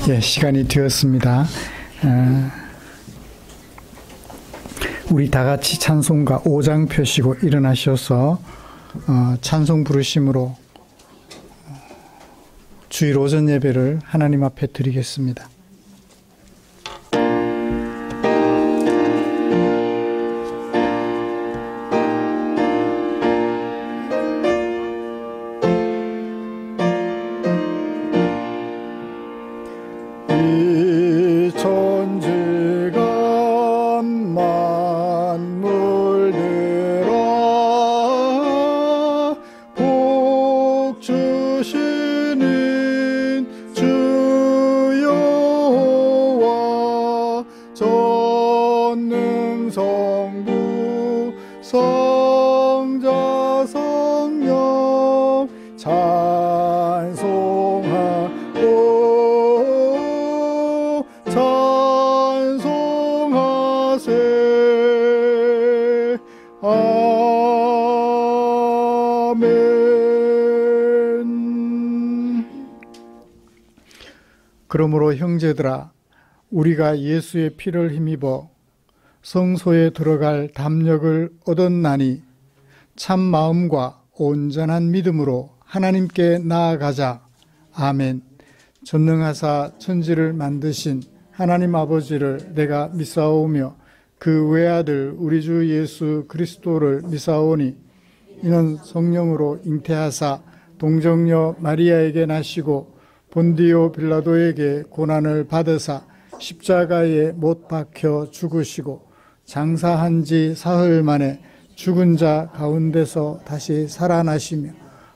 예, 시간이 되었습니다. 우리 다 같이 찬송가 5장 펴시고 일어나셔서 찬송 부르심으로 주일 오전 예배를 하나님 앞에 드리겠습니다. 그러므로 형제들아, 우리가 예수의 피를 힘입어 성소에 들어갈 담력을 얻었나니 참 마음과 온전한 믿음으로 하나님께 나아가자. 아멘. 전능하사 천지를 만드신 하나님 아버지를 내가 믿사오며 그 외아들 우리 주 예수 그리스도를 믿사오니 이는 성령으로 잉태하사 동정녀 마리아에게 나시고 본디오 빌라도에게 고난을 받으사 십자가에 못 박혀 죽으시고 장사한 지 사흘 만에 죽은 자 가운데서 다시 살아나시며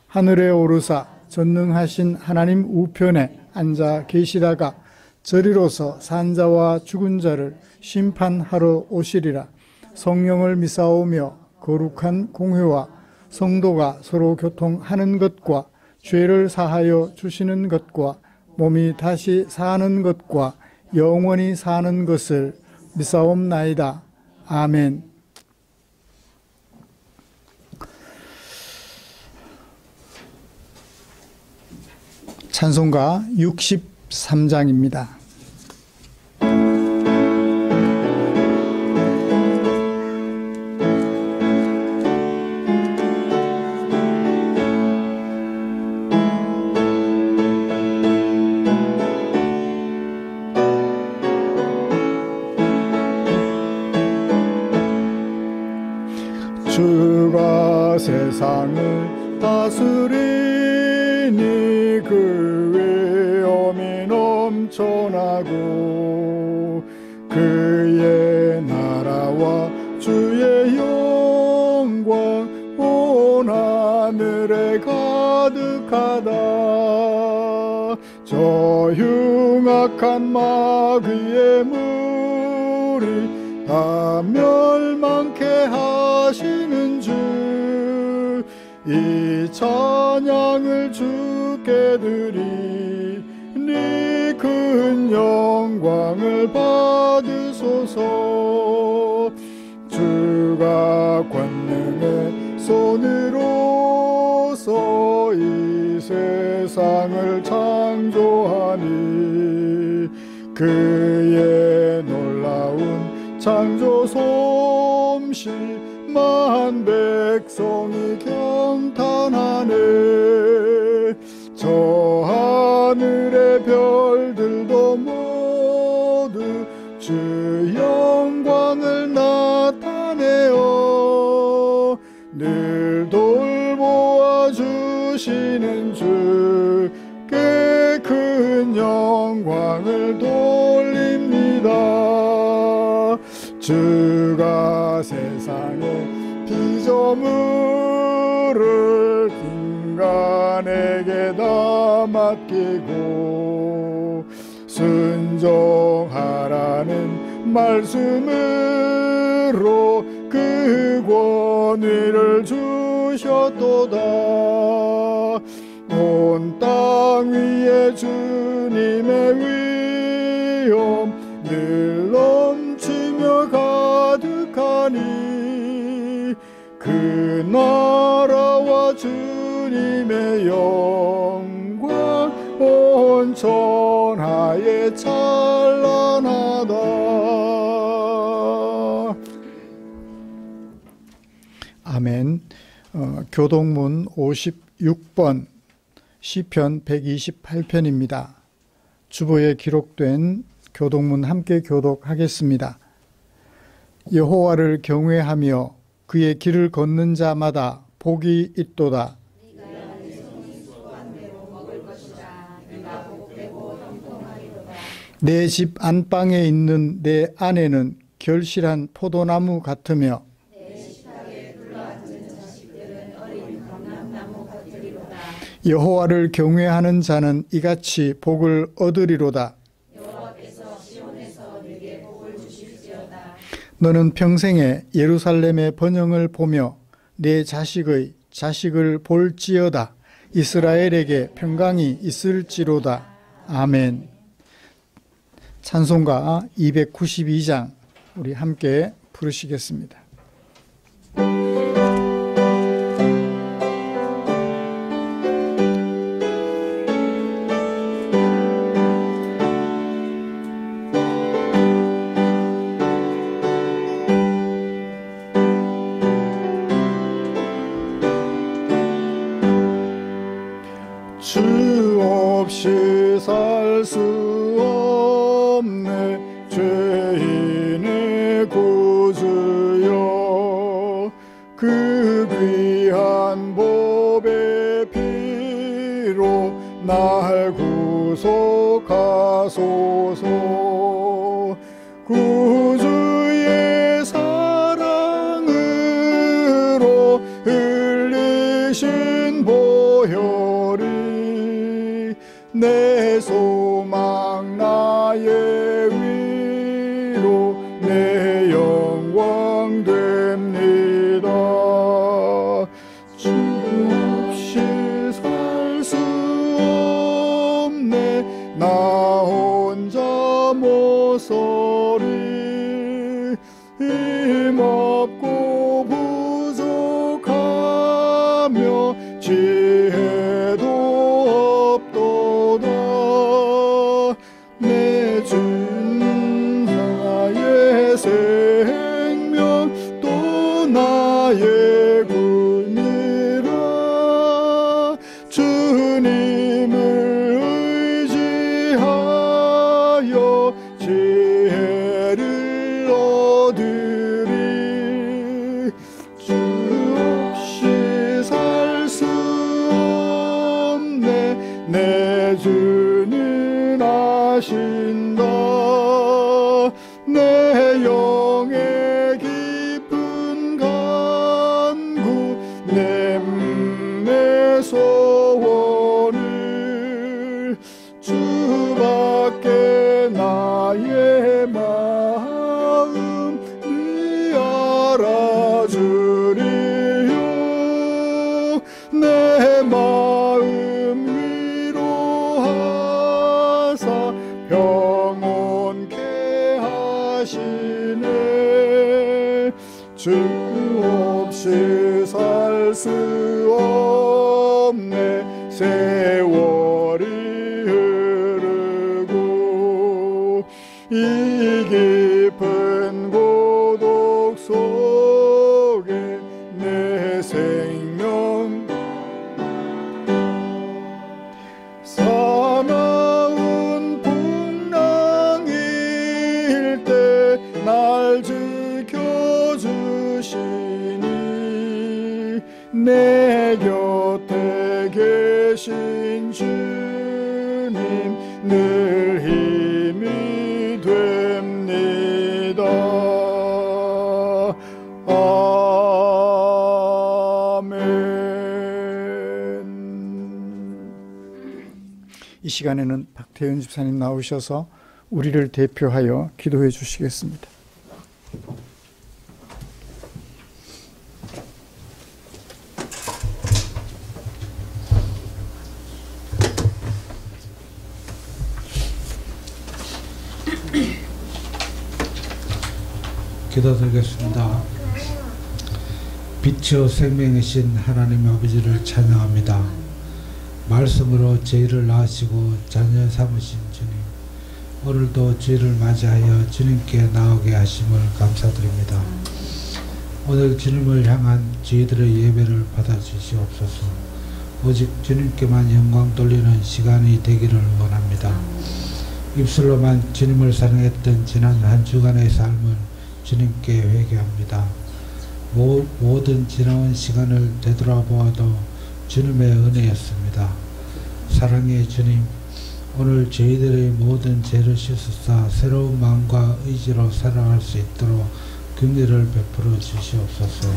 하늘에 오르사 전능하신 하나님 우편에 앉아 계시다가 저리로서 산자와 죽은 자를 심판하러 오시리라. 성령을 믿사오며 거룩한 공회와 성도가 서로 교통하는 것과 죄를 사하여 주시는 것과 몸이 다시 사는 것과 영원히 사는 것을 믿사옵나이다. 아멘. 찬송가 63장입니다. 주가 세상을 다스리니 그 위엄이 넘쳐나고 그의 나라와 주의 영광 온 하늘에 가득하다. 저 흉악한 마귀의 무리 다 멸망케 하시는 주, 이 찬양을 주께 드리니 큰 영광을 받으소서. 주가 권능의 손으로서 이 세상을 창조하니 그의 놀라운 창조 솜씨 만 백성이 경탄하네. 저 하늘의 별들도 모두 주 영광을 나타내어 늘 돌보아 주시는 주께 큰 영광을 돌립니다. 주가 세상의 피조물을 인간에게 다 맡기고 순종하라는 말씀으로 그 권위를 주셨도다. 온 땅 위에 주님의 위엄 늘 넘치며 가득하니 그 나라와 주님의 영광 온 천하에 찬란하다. 아멘. 교동문 56번 시편 128편입니다. 주보에 기록된 교동문 함께 교독하겠습니다. 여호와를 경외하며 그의 길을 걷는 자마다 복이 있도다. 내 집 안방에 있는 내 아내는 결실한 포도나무 같으며 여호와를 경외하는 자는 이같이 복을 얻으리로다. 너는 평생에 예루살렘의 번영을 보며 내 자식의 자식을 볼지어다. 이스라엘에게 평강이 있을지로다. 아멘. 찬송가 292장 우리 함께 부르시겠습니다. 주 없이 살 수 없네 죄인의 구주여. 그 귀한 보배 피로 날 구속하소서. 구주의 사랑으로 흘리신 보혈이 내 소망 나의 위로 내 영광 됩니다. 주 없이 살 수 없네 나 혼자 못 서리. 힘없고 부족하며 지혜도 없도다. 내 준 나의 생명 또 나의 군이라. 주님을 의지하여 지혜를 얻으리. 주 없이 살 수 없네 내 주는 아신다. 내 영의 깊은 간구 내 소원을 주밖에 나의 마음을 알아주리요. 내 마음 위로하사 평온케 하시네. 주 없이 살 수 없네 세월이 흐르고 이 깊은 고독 속에 내 생명 사나운 풍랑일 때 날 지켜주시니 내 곁에 계신 주님 늘 힘이 됩니다. 아멘. 이 시간에는 박태윤 집사님 나오셔서 우리를 대표하여 기도해 주시겠습니다. 기도드리겠습니다. 빛이요 생명이신 하나님 아버지를 찬양합니다. 말씀으로 저희를 낳으시고 자녀 삼으신 주님, 오늘도 주일을 맞이하여 주님께 나오게 하심을 감사드립니다. 오늘 주님을 향한 저희들의 예배를 받아주시옵소서. 오직 주님께만 영광 돌리는 시간이 되기를 원합니다. 입술로만 주님을 사랑했던 지난 한 주간의 삶을 주님께 회개합니다. 모든 지나온 시간을 되돌아보아도 주님의 은혜였습니다. 사랑의 주님, 오늘 저희들의 모든 죄를 씻으사 새로운 마음과 의지로 살아갈 수 있도록 긍휼을 베풀어 주시옵소서.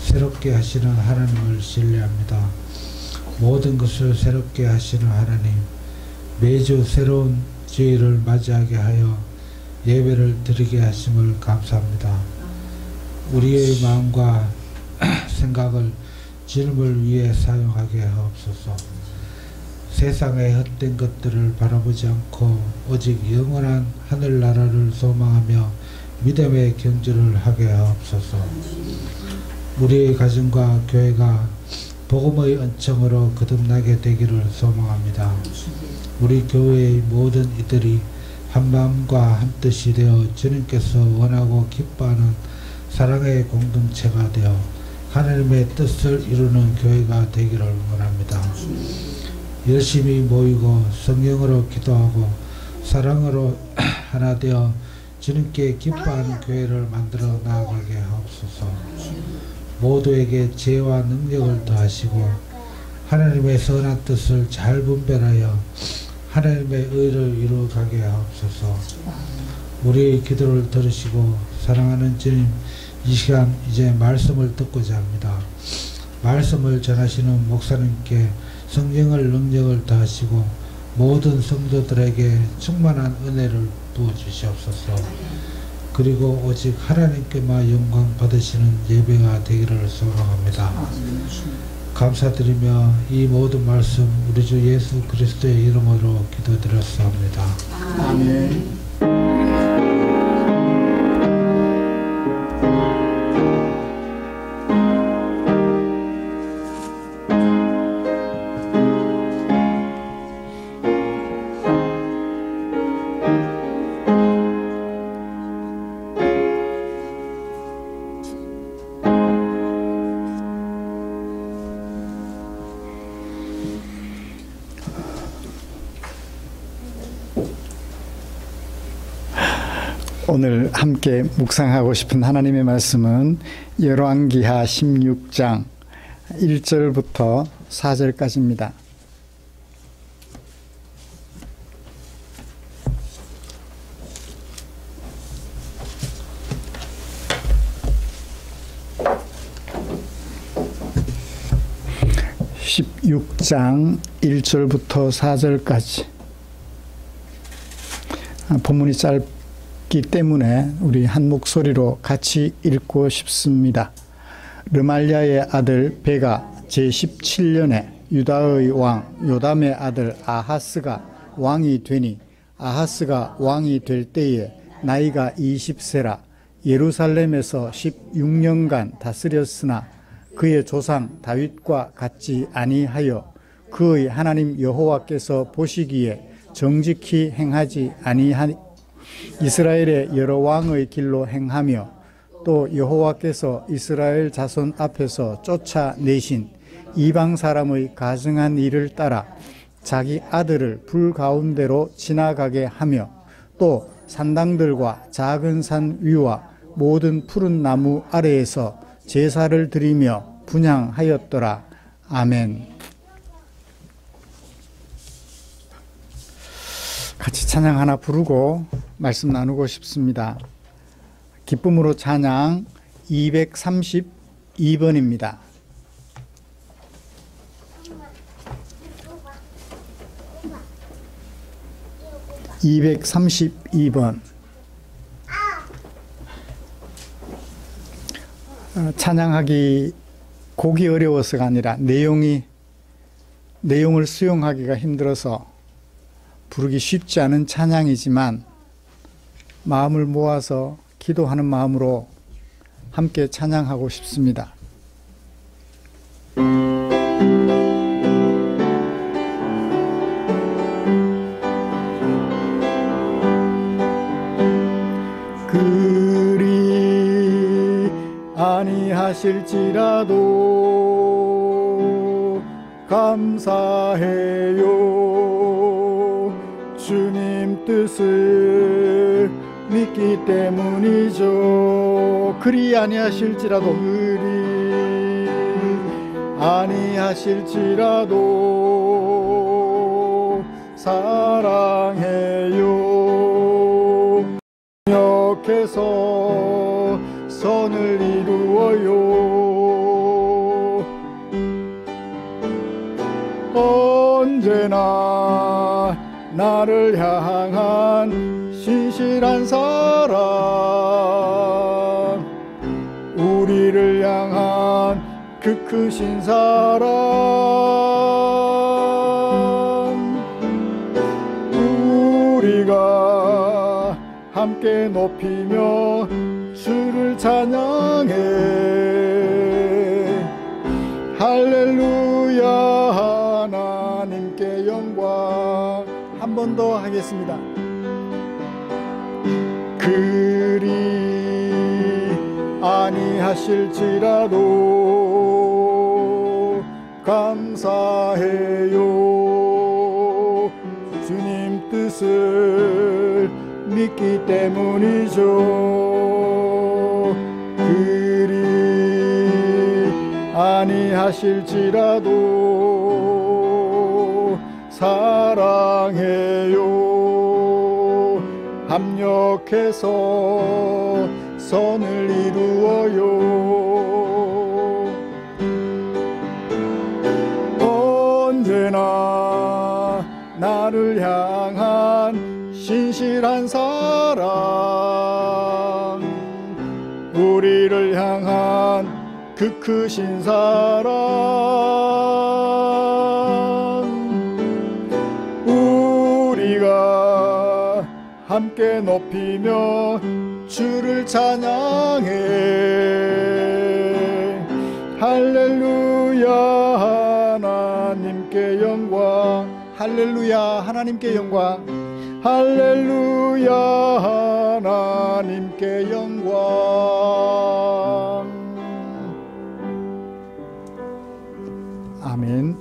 새롭게 하시는 하나님을 신뢰합니다. 모든 것을 새롭게 하시는 하나님, 매주 새로운 주일을 맞이하게 하여 예배를 드리게 하심을 감사합니다. 우리의 마음과 생각을 주님을 위해 사용하게 하옵소서. 세상의 헛된 것들을 바라보지 않고 오직 영원한 하늘나라를 소망하며 믿음의 경주를 하게 하옵소서. 우리의 가정과 교회가 복음의 은총으로 거듭나게 되기를 소망합니다. 우리 교회의 모든 이들이 한마음과 한뜻이 되어 주님께서 원하고 기뻐하는 사랑의 공동체가 되어 하나님의 뜻을 이루는 교회가 되기를 원합니다. 열심히 모이고 성령으로 기도하고 사랑으로 하나 되어 주님께 기뻐하는 교회를 만들어 나아가게 하옵소서. 모두에게 지혜와 능력을 더하시고 하나님의 선한 뜻을 잘 분별하여 하나님의 의를 이루어가게 하옵소서. 우리의 기도를 들으시고 사랑하는 주님, 이 시간 이제 말씀을 듣고자 합니다. 말씀을 전하시는 목사님께 성령을 능력을 더하시고 모든 성도들에게 충만한 은혜를 부어주시옵소서. 그리고 오직 하나님께만 영광 받으시는 예배가 되기를 소망합니다. 감사드리며 이 모든 말씀 우리 주 예수 그리스도의 이름으로 기도드렸사옵니다. 아멘. 오늘 함께 묵상하고 싶은 하나님의 말씀은 열왕기하 16장 1절부터 4절까지입니다. (16장) 1절부터 4절까지. 본문이 짧기 때문에 우리 한 목소리로 같이 읽고 싶습니다. 르말랴의 아들 베가 제17년에 유다의 왕 요담의 아들 아하스가 왕이 되니, 아하스가 왕이 될 때에 나이가 20세라 예루살렘에서 16년간 다스렸으나 그의 조상 다윗과 같지 아니하여 그의 하나님 여호와께서 보시기에 정직히 행하지 아니하니 이스라엘의 여러 왕의 길로 행하며 또 여호와께서 이스라엘 자손 앞에서 쫓아내신 이방 사람의 가증한 일을 따라 자기 아들을 불 가운데로 지나가게 하며 또 산당들과 작은 산 위와 모든 푸른 나무 아래에서 제사를 드리며 분향하였더라. 아멘. 같이 찬양 하나 부르고 말씀 나누고 싶습니다. 기쁨으로 찬양 232번입니다. (232번) 찬양하기 곡이 어려워서가 아니라 내용을 수용하기가 힘들어서 부르기 쉽지 않은 찬양이지만 마음을 모아서 기도하는 마음으로 함께 찬양하고 싶습니다. 아니하실지라도 감사해요. 주님 뜻을 믿기 때문이죠. 그리 아니하실지라도 아니하실지라도 사랑해요. 역해서 선을 이루어요. 언제나 나를 향한 신실한 사랑, 우리를 향한 그 크신 사랑, 우리가 함께 높이며 주를 찬양해. 할렐루야. 하나님께 영광. 한 번 더 하겠습니다. 그리 아니하실지라도 감사해요. 주님 뜻을 믿기 때문이죠. 그리 아니하실지라도 사랑해요. 합력해서 선을 이루어요. 언제나 나를 향한 신실한 사랑, 우리를 향한 그 크신 사랑, 우리가 함께 높이며 주를 찬양해. 할렐루야. 하나님께 영광. 할렐루야. 하나님께 영광. 할렐루야. 하나님께 영광. 아멘.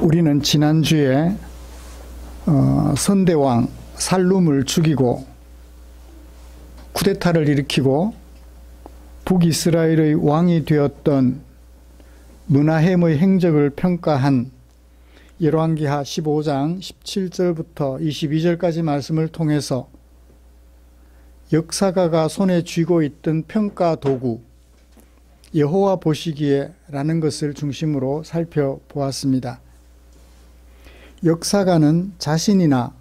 우리는 지난주에 선대왕 살룸을 죽이고 쿠데타를 일으키고 북이스라엘의 왕이 되었던 므나헴의 행적을 평가한 열왕기하 15장 17절부터 22절까지 말씀을 통해서 역사가가 손에 쥐고 있던 평가 도구 여호와 보시기에 라는 것을 중심으로 살펴보았습니다. 역사가는 자신이나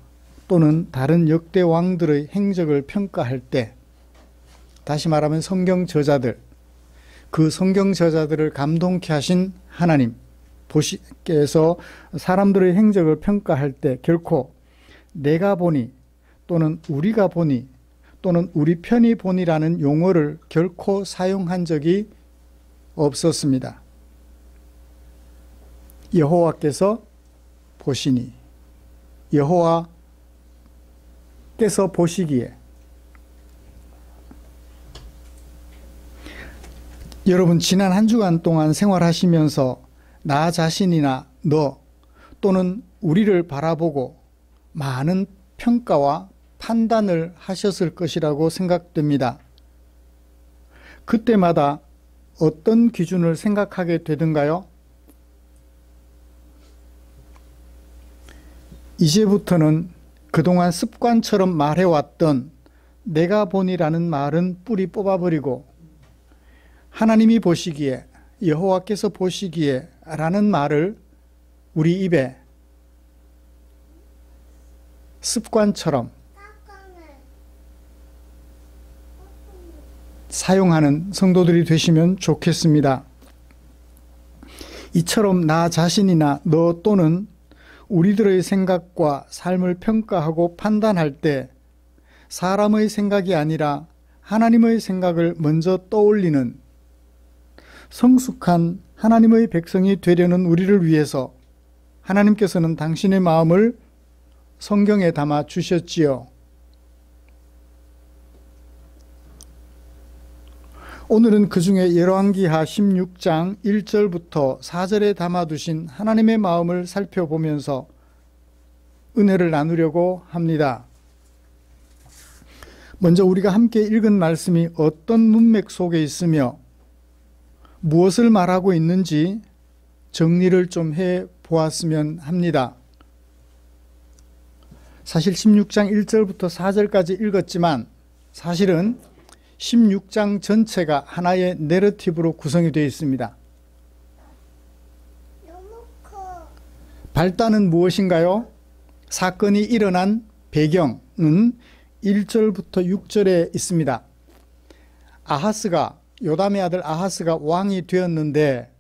또는 다른 역대 왕들의 행적을 평가할 때, 다시 말하면 성경 저자들, 그 성경 저자들을 감동케 하신 하나님 보시께서 사람들의 행적을 평가할 때 결코 내가 보니 또는 우리가 보니 또는 우리 편이 보니라는 용어를 결코 사용한 적이 없었습니다. 여호와께서 보시니, 여호와께서 보시기에. 여러분, 지난 한 주간 동안 생활하시면서 나 자신이나 너 또는 우리를 바라보고 많은 평가와 판단을 하셨을 것이라고 생각됩니다. 그때마다 어떤 기준을 생각하게 되던가요? 이제부터는 그동안 습관처럼 말해왔던 내가 보니라는 말은 뿌리 뽑아버리고 하나님이 보시기에, 여호와께서 보시기에 라는 말을 우리 입에 습관처럼 사용하는 성도들이 되시면 좋겠습니다. 이처럼 나 자신이나 너 또는 우리들의 생각과 삶을 평가하고 판단할 때 사람의 생각이 아니라 하나님의 생각을 먼저 떠올리는 성숙한 하나님의 백성이 되려는 우리를 위해서 하나님께서는 당신의 마음을 성경에 담아 주셨지요. 오늘은 그 중에 열왕기하 16장 1절부터 4절에 담아두신 하나님의 마음을 살펴보면서 은혜를 나누려고 합니다. 먼저 우리가 함께 읽은 말씀이 어떤 문맥 속에 있으며 무엇을 말하고 있는지 정리를 좀 해 보았으면 합니다. 사실 16장 1절부터 4절까지 읽었지만 사실은 16장 전체가 하나의 내러티브로 구성이 되어 있습니다. 발단은 무엇인가요? 사건이 일어난 배경은 1절부터 6절에 있습니다. 아하스가, 요담의 아들 아하스가 왕이 되었는데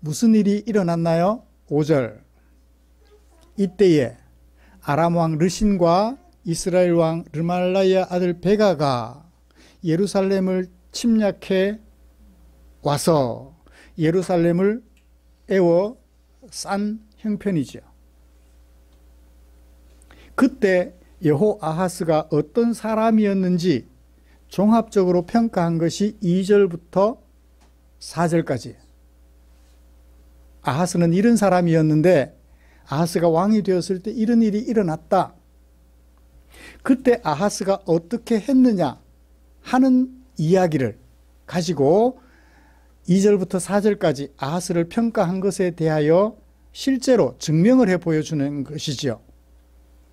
무슨 일이 일어났나요? 5절. 이때에 아람 왕 르신과 이스라엘 왕 르말라야 아들 베가가 예루살렘을 침략해 와서 예루살렘을 에워 싼 형편이죠. 그때 여호아하스가 어떤 사람이었는지 종합적으로 평가한 것이 2절부터 4절까지. 아하스는 이런 사람이었는데 아하스가 왕이 되었을 때 이런 일이 일어났다. 그때 아하스가 어떻게 했느냐 하는 이야기를 가지고 2절부터 4절까지 아하스를 평가한 것에 대하여 실제로 증명을 해 보여주는 것이지요.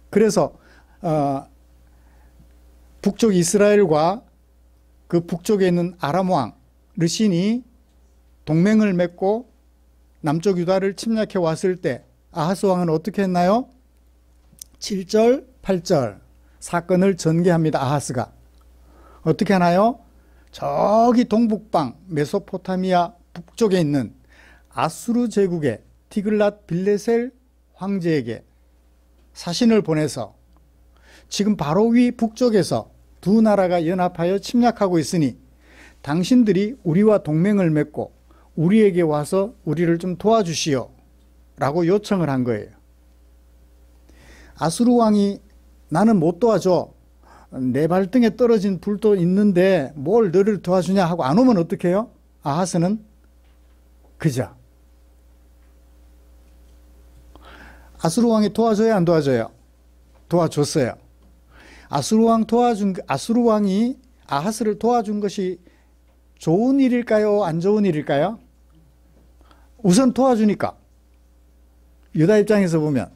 그래서 북쪽 이스라엘과 그 북쪽에 있는 아람 왕 르신이 동맹을 맺고 남쪽 유다를 침략해 왔을 때 아하스 왕은 어떻게 했나요? 7절, 8절 사건을 전개합니다. 아하스가 어떻게 하나요? 저기 동북방 메소포타미아 북쪽에 있는 아수르 제국의 티글랏 빌레셀 황제에게 사신을 보내서 지금 바로 위 북쪽에서 두 나라가 연합하여 침략하고 있으니 당신들이 우리와 동맹을 맺고 우리에게 와서 우리를 좀 도와주시오 라고 요청을 한 거예요. 아수르 왕이 나는 못 도와줘. 내 발등에 떨어진 불도 있는데 뭘 너를 도와주냐 하고 안 오면 어떻게 해요? 아하스는 그저 아수르 왕이 도와줘야 안 도와줘요? 도와줬어요. 아수르 왕이 아하스를 도와준 것이 좋은 일일까요? 안 좋은 일일까요? 우선 도와주니까. 유다 입장에서 보면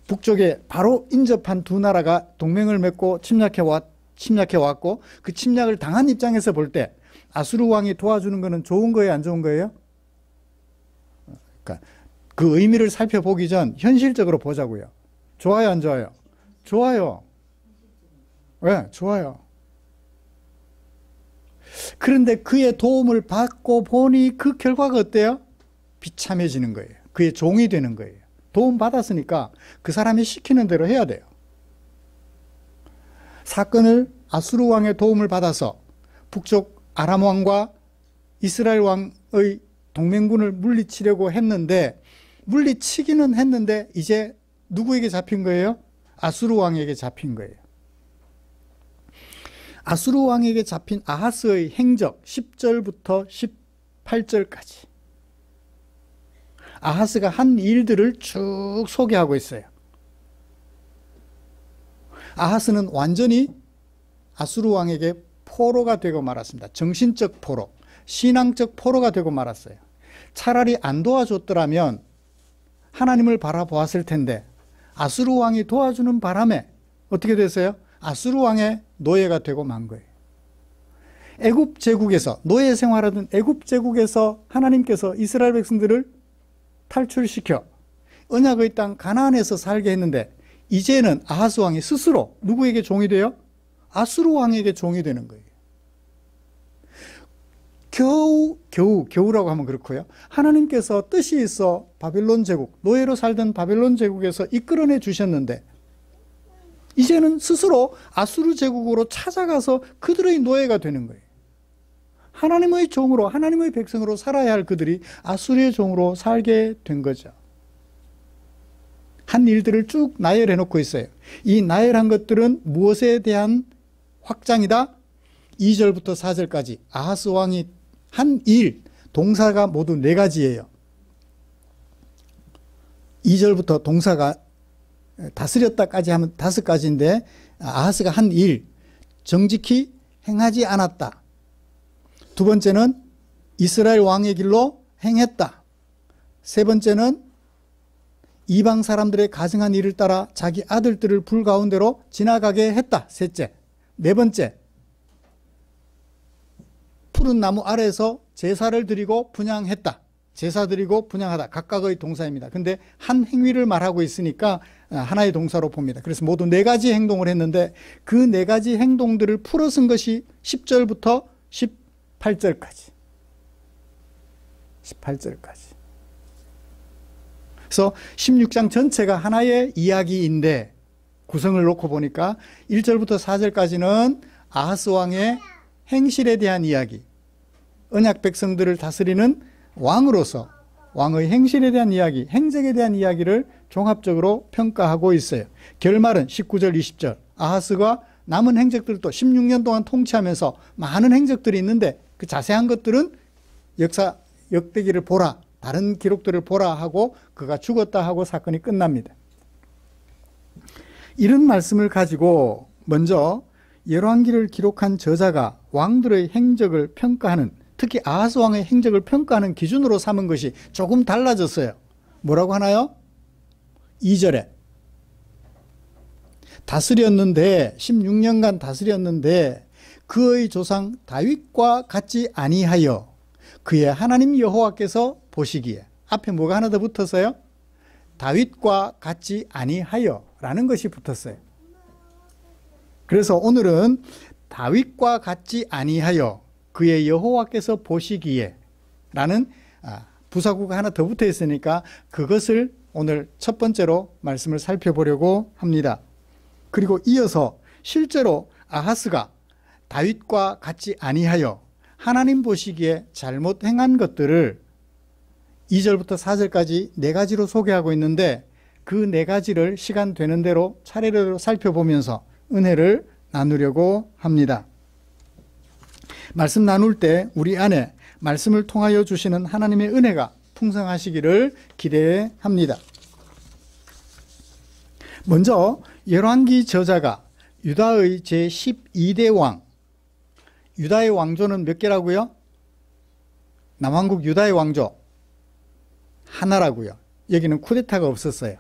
북쪽에 바로 인접한 두 나라가 동맹을 맺고 침략해 왔고 그 침략을 당한 입장에서 볼 때 아수르 왕이 도와주는 것은 좋은 거예요? 안 좋은 거예요? 그러니까 그 의미를 살펴보기 전 현실적으로 보자고요. 좋아요, 안 좋아요? 좋아요. 왜? 좋아요. 그런데 그의 도움을 받고 보니 그 결과가 어때요? 비참해지는 거예요. 그의 종이 되는 거예요. 도움 받았으니까 그 사람이 시키는 대로 해야 돼요. 사건을 아수르 왕의 도움을 받아서 북쪽 아람 왕과 이스라엘 왕의 동맹군을 물리치려고 했는데 물리치기는 했는데 이제 누구에게 잡힌 거예요? 아수르 왕에게 잡힌 거예요. 아수르 왕에게 잡힌 아하스의 행적 10절부터 18절까지 아하스가 한 일들을 쭉 소개하고 있어요. 아하스는 완전히 아수르 왕에게 포로가 되고 말았습니다. 정신적 포로, 신앙적 포로가 되고 말았어요. 차라리 안 도와줬더라면 하나님을 바라보았을 텐데 아수르 왕이 도와주는 바람에 어떻게 됐어요? 아수르 왕의 노예가 되고 만 거예요. 애굽 제국에서 노예 생활하던 애굽 제국에서 하나님께서 이스라엘 백성들을 탈출시켜 언약의 땅 가나안에서 살게 했는데 이제는 아하스 왕이 스스로 누구에게 종이 돼요? 아수르 왕에게 종이 되는 거예요. 겨우라고 하면 그렇고요. 하나님께서 뜻이 있어 바벨론 제국, 노예로 살던 바벨론 제국에서 이끌어내 주셨는데 이제는 스스로 아수르 제국으로 찾아가서 그들의 노예가 되는 거예요. 하나님의 종으로, 하나님의 백성으로 살아야 할 그들이 아수르의 종으로 살게 된 거죠. 한 일들을 쭉 나열해 놓고 있어요. 이 나열한 것들은 무엇에 대한 확장이다? 2절부터 4절까지 아하스 왕이 한 일, 동사가 모두 4가지예요. 2절부터 동사가 다스렸다까지 하면 5가지인데 아하스가 한 일, 정직히 행하지 않았다. 두 번째는 이스라엘 왕의 길로 행했다. 세 번째는 이방 사람들의 가증한 일을 따라 자기 아들들을 불 가운데로 지나가게 했다. 셋째. 네 번째, 푸른 나무 아래에서 제사를 드리고 분향했다. 제사 드리고 분향하다. 각각의 동사입니다. 근데 한 행위를 말하고 있으니까 하나의 동사로 봅니다. 그래서 모두 4가지 행동을 했는데 그 4가지 행동들을 풀어 쓴 것이 10절부터 18절까지. 18절까지. 그래서 16장 전체가 하나의 이야기인데 구성을 놓고 보니까 1절부터 4절까지는 아하스 왕의 행실에 대한 이야기, 언약 백성들을 다스리는 왕으로서 왕의 행실에 대한 이야기, 행적에 대한 이야기를 종합적으로 평가하고 있어요. 결말은 19절, 20절. 아하스가 남은 행적들도 16년 동안 통치하면서 많은 행적들이 있는데 그 자세한 것들은 역대기를 보라, 다른 기록들을 보라 하고 그가 죽었다 하고 사건이 끝납니다. 이런 말씀을 가지고 먼저 열왕기를 기록한 저자가 왕들의 행적을 평가하는, 특히 아하스 왕의 행적을 평가하는 기준으로 삼은 것이 조금 달라졌어요. 뭐라고 하나요? 2절에 다스렸는데 16년간 다스렸는데 그의 조상 다윗과 같지 아니하여 그의 하나님 여호와께서 보시기에. 앞에 뭐가 하나 더 붙었어요? 다윗과 같지 아니하여 라는 것이 붙었어요. 그래서 오늘은 다윗과 같지 아니하여 그의 여호와께서 보시기에 라는 부사구가 하나 더 붙어 있으니까 그것을 오늘 첫 번째로 말씀을 살펴보려고 합니다. 그리고 이어서 실제로 아하스가 다윗과 같지 아니하여 하나님 보시기에 잘못 행한 것들을 2절부터 4절까지 4가지로 소개하고 있는데 그 4가지를 시간 되는 대로 차례로 살펴보면서 은혜를 나누려고 합니다. 말씀 나눌 때 우리 안에 말씀을 통하여 주시는 하나님의 은혜가 풍성하시기를 기대합니다. 먼저 열왕기 저자가 유다의 제12대 왕, 유다의 왕조는 몇 개라고요? 남왕국 유다의 왕조 하나라고요. 여기는 쿠데타가 없었어요.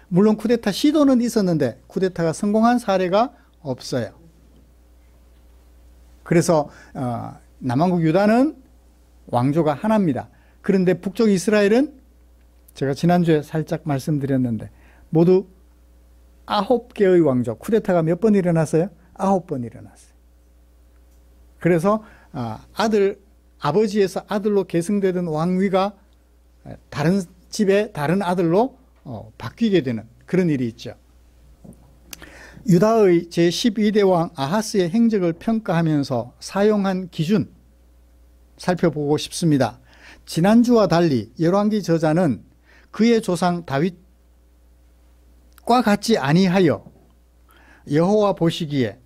물론 쿠데타 시도는 있었는데 쿠데타가 성공한 사례가 없어요. 그래서 남왕국 유다는 왕조가 하나입니다. 그런데 북쪽 이스라엘은 제가 지난주에 살짝 말씀드렸는데 모두 9개의 왕조, 쿠데타가 몇 번 일어났어요? 9번 일어났어요. 그래서 아버지에서 아들로 계승되던 왕위가 다른 집의 다른 아들로 바뀌게 되는 그런 일이 있죠. 유다의 제12대 왕 아하스의 행적을 평가하면서 사용한 기준 살펴보고 싶습니다. 지난주와 달리 열왕기 저자는 그의 조상 다윗과 같지 아니하여 여호와 보시기에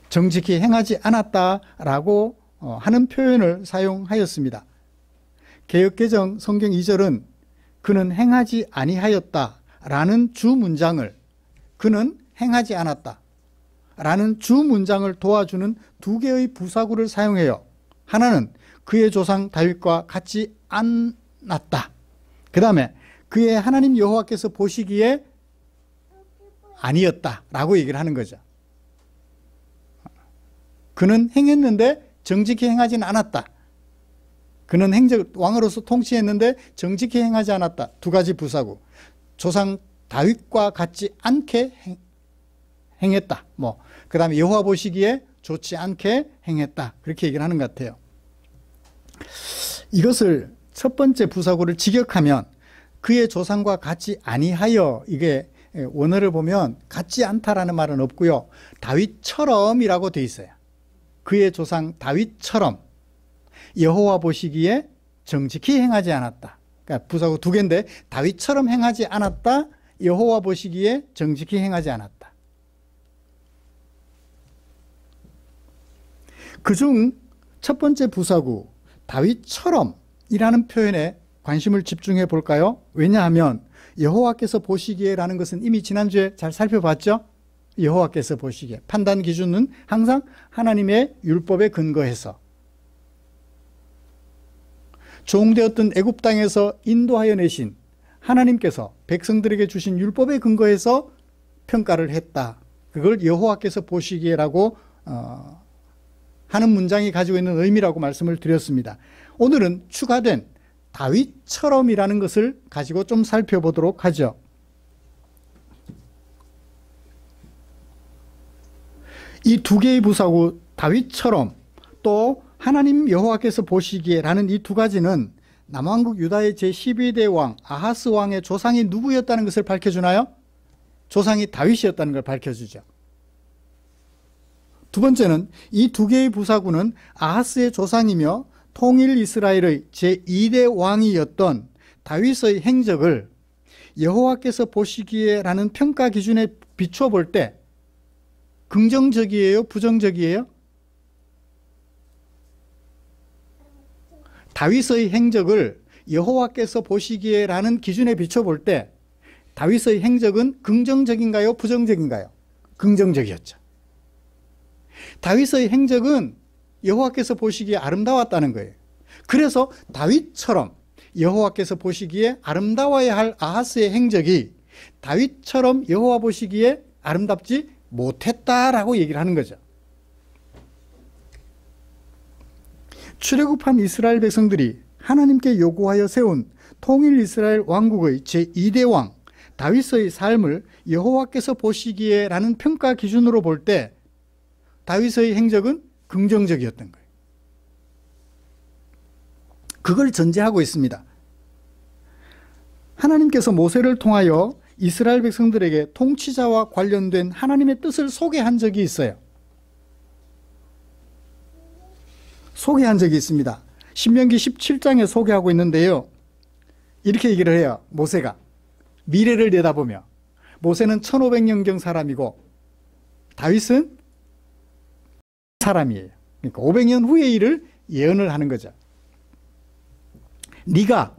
정직히 행하지 않았다라고 하는 표현을 사용하였습니다. 개역개정 성경 2절은 그는 행하지 아니하였다라는 주문장을, 그는 행하지 않았다 라는 주문장을 도와주는 2개의 부사구를 사용해요. 하나는 그의 조상 다윗과 같지 않았다. 그 다음에 그의 하나님 여호와께서 보시기에 아니었다 라고 얘기를 하는 거죠. 그는 행했는데 정직히 행하지는 않았다. 그는 왕으로서 통치했는데 정직히 행하지 않았다. 2가지 부사구. 조상 다윗과 같지 않게 행했다. 그 다음에 여호와 보시기에 좋지 않게 행했다. 그렇게 얘기를 하는 것 같아요. 이것을 첫 번째 부사구를 직역하면 그의 조상과 같지 아니하여, 이게 원어를 보면 같지 않다라는 말은 없고요. 다윗처럼이라고 돼 있어요. 그의 조상 다윗처럼 여호와 보시기에 정직히 행하지 않았다. 그러니까 부사구 두 개인데 다윗처럼 행하지 않았다. 여호와 보시기에 정직히 행하지 않았다. 그중 첫 번째 부사구 다윗처럼 이라는 표현에 관심을 집중해 볼까요? 왜냐하면 여호와께서 보시기에라는 것은 이미 지난주에 잘 살펴봤죠? 여호와께서 보시기에 판단 기준은 항상 하나님의 율법에 근거해서 종되었던 애굽 땅에서 인도하여 내신 하나님께서 백성들에게 주신 율법에 근거해서 평가를 했다. 그걸 여호와께서 보시기에라고 하는 문장이 가지고 있는 의미라고 말씀을 드렸습니다. 오늘은 추가된 다윗처럼이라는 것을 가지고 좀 살펴보도록 하죠. 이 두 개의 부사구 다윗처럼 또 하나님 여호와께서 보시기에라는 이 두 가지는 남왕국 유다의 제12대 왕 아하스 왕의 조상이 누구였다는 것을 밝혀주나요? 조상이 다윗이었다는 걸 밝혀주죠. 두 번째는 이 두 개의 부사구는 아하스의 조상이며 통일 이스라엘의 제2대 왕이었던 다윗의 행적을 여호와께서 보시기에라는 평가 기준에 비추어 볼 때 긍정적이에요? 부정적이에요? 다윗의 행적을 여호와께서 보시기에라는 기준에 비춰 볼 때 다윗의 행적은 긍정적인가요? 부정적인가요? 긍정적이었죠. 다윗의 행적은 여호와께서 보시기에 아름다웠다는 거예요. 그래서 다윗처럼 여호와께서 보시기에 아름다워야 할 아하스의 행적이 다윗처럼 여호와 보시기에 아름답지 못했다라고 얘기를 하는 거죠. 출애굽한 이스라엘 백성들이 하나님께 요구하여 세운 통일 이스라엘 왕국의 제2대 왕 다윗의 삶을 여호와께서 보시기에라는 평가 기준으로 볼 때 다윗의 행적은 긍정적이었던 거예요. 그걸 전제하고 있습니다. 하나님께서 모세를 통하여 이스라엘 백성들에게 통치자와 관련된 하나님의 뜻을 소개한 적이 있어요. 소개한 적이 있습니다. 신명기 17장에 소개하고 있는데요. 이렇게 얘기를 해요. 모세가 미래를 내다보며 모세는 1500년경 사람이고 다윗은 사람이에요. 그러니까 500년 후의 일을 예언을 하는 거죠. 네가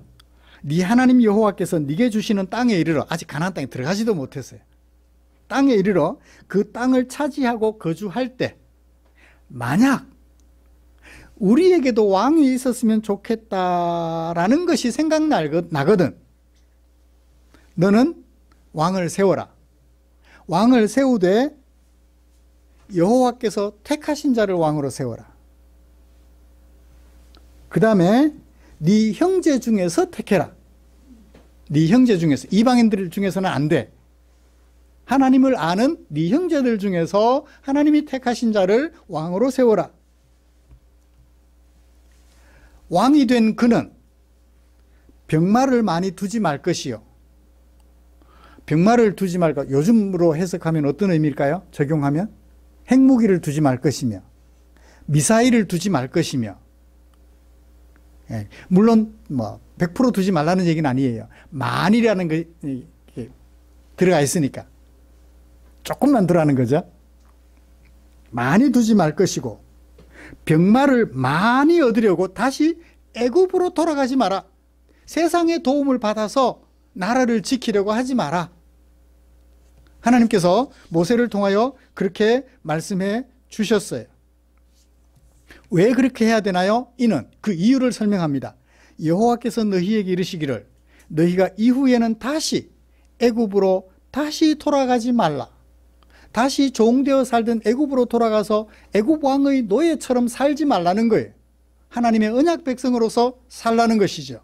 네 하나님 여호와께서 네게 주시는 땅에 이르러, 아직 가나안 땅에 들어가지도 못했어요. 땅에 이르러 그 땅을 차지하고 거주할 때 만약 우리에게도 왕이 있었으면 좋겠다라는 것이 생각나거든. 너는 왕을 세워라. 왕을 세우되 여호와께서 택하신 자를 왕으로 세워라. 그 다음에 네 형제 중에서 택해라. 네 형제 중에서, 이방인들 중에서는 안 돼. 하나님을 아는 네 형제들 중에서 하나님이 택하신 자를 왕으로 세워라. 왕이 된 그는 병마를 많이 두지 말 것이요. 병마를 두지 말까? 요즘으로 해석하면 어떤 의미일까요? 적용하면 핵무기를 두지 말 것이며 미사일을 두지 말 것이며, 예, 물론 100% 두지 말라는 얘기는 아니에요. 만이라는 게 들어가 있으니까 조금만 두라는 거죠. 많이 두지 말 것이고 병마를 많이 얻으려고 다시 애굽으로 돌아가지 마라. 세상의 도움을 받아서 나라를 지키려고 하지 마라. 하나님께서 모세를 통하여 그렇게 말씀해 주셨어요. 왜 그렇게 해야 되나요? 이는 그 이유를 설명합니다. 여호와께서 너희에게 이르시기를 너희가 이후에는 다시 애굽으로 다시 돌아가지 말라. 다시 종되어 살던 애굽으로 돌아가서 애굽 왕의 노예처럼 살지 말라는 거예요. 하나님의 언약 백성으로서 살라는 것이죠.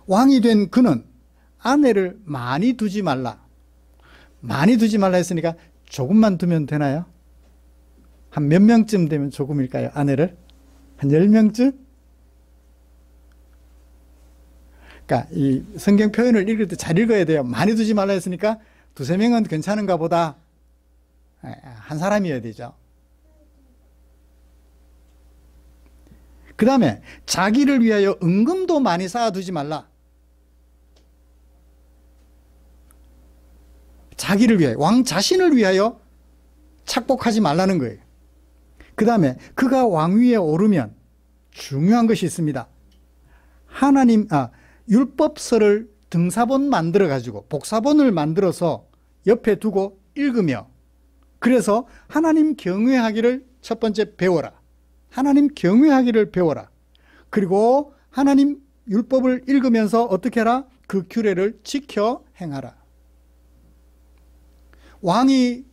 왕이 된 그는 아내를 많이 두지 말라. 많이 두지 말라 했으니까 조금만 두면 되나요? 한 몇 명쯤 되면 조금일까요? 아내를? 한 10명쯤? 그러니까 이 성경 표현을 읽을 때 잘 읽어야 돼요. 많이 두지 말라 했으니까 두세 명은 괜찮은가 보다. 한 사람이어야 되죠. 그 다음에 자기를 위하여 은금도 많이 쌓아두지 말라. 자기를 위하여, 왕 자신을 위하여 착복하지 말라는 거예요. 그 다음에 그가 왕위에 오르면 중요한 것이 있습니다. 율법서를 등사본 만들어 가지고 복사본을 만들어서 옆에 두고 읽으며, 그래서 하나님 경외하기를 첫 번째 배워라. 하나님 경외하기를 배워라. 그리고 하나님 율법을 읽으면서 어떻게 하라? 그 규례를 지켜 행하라. 왕이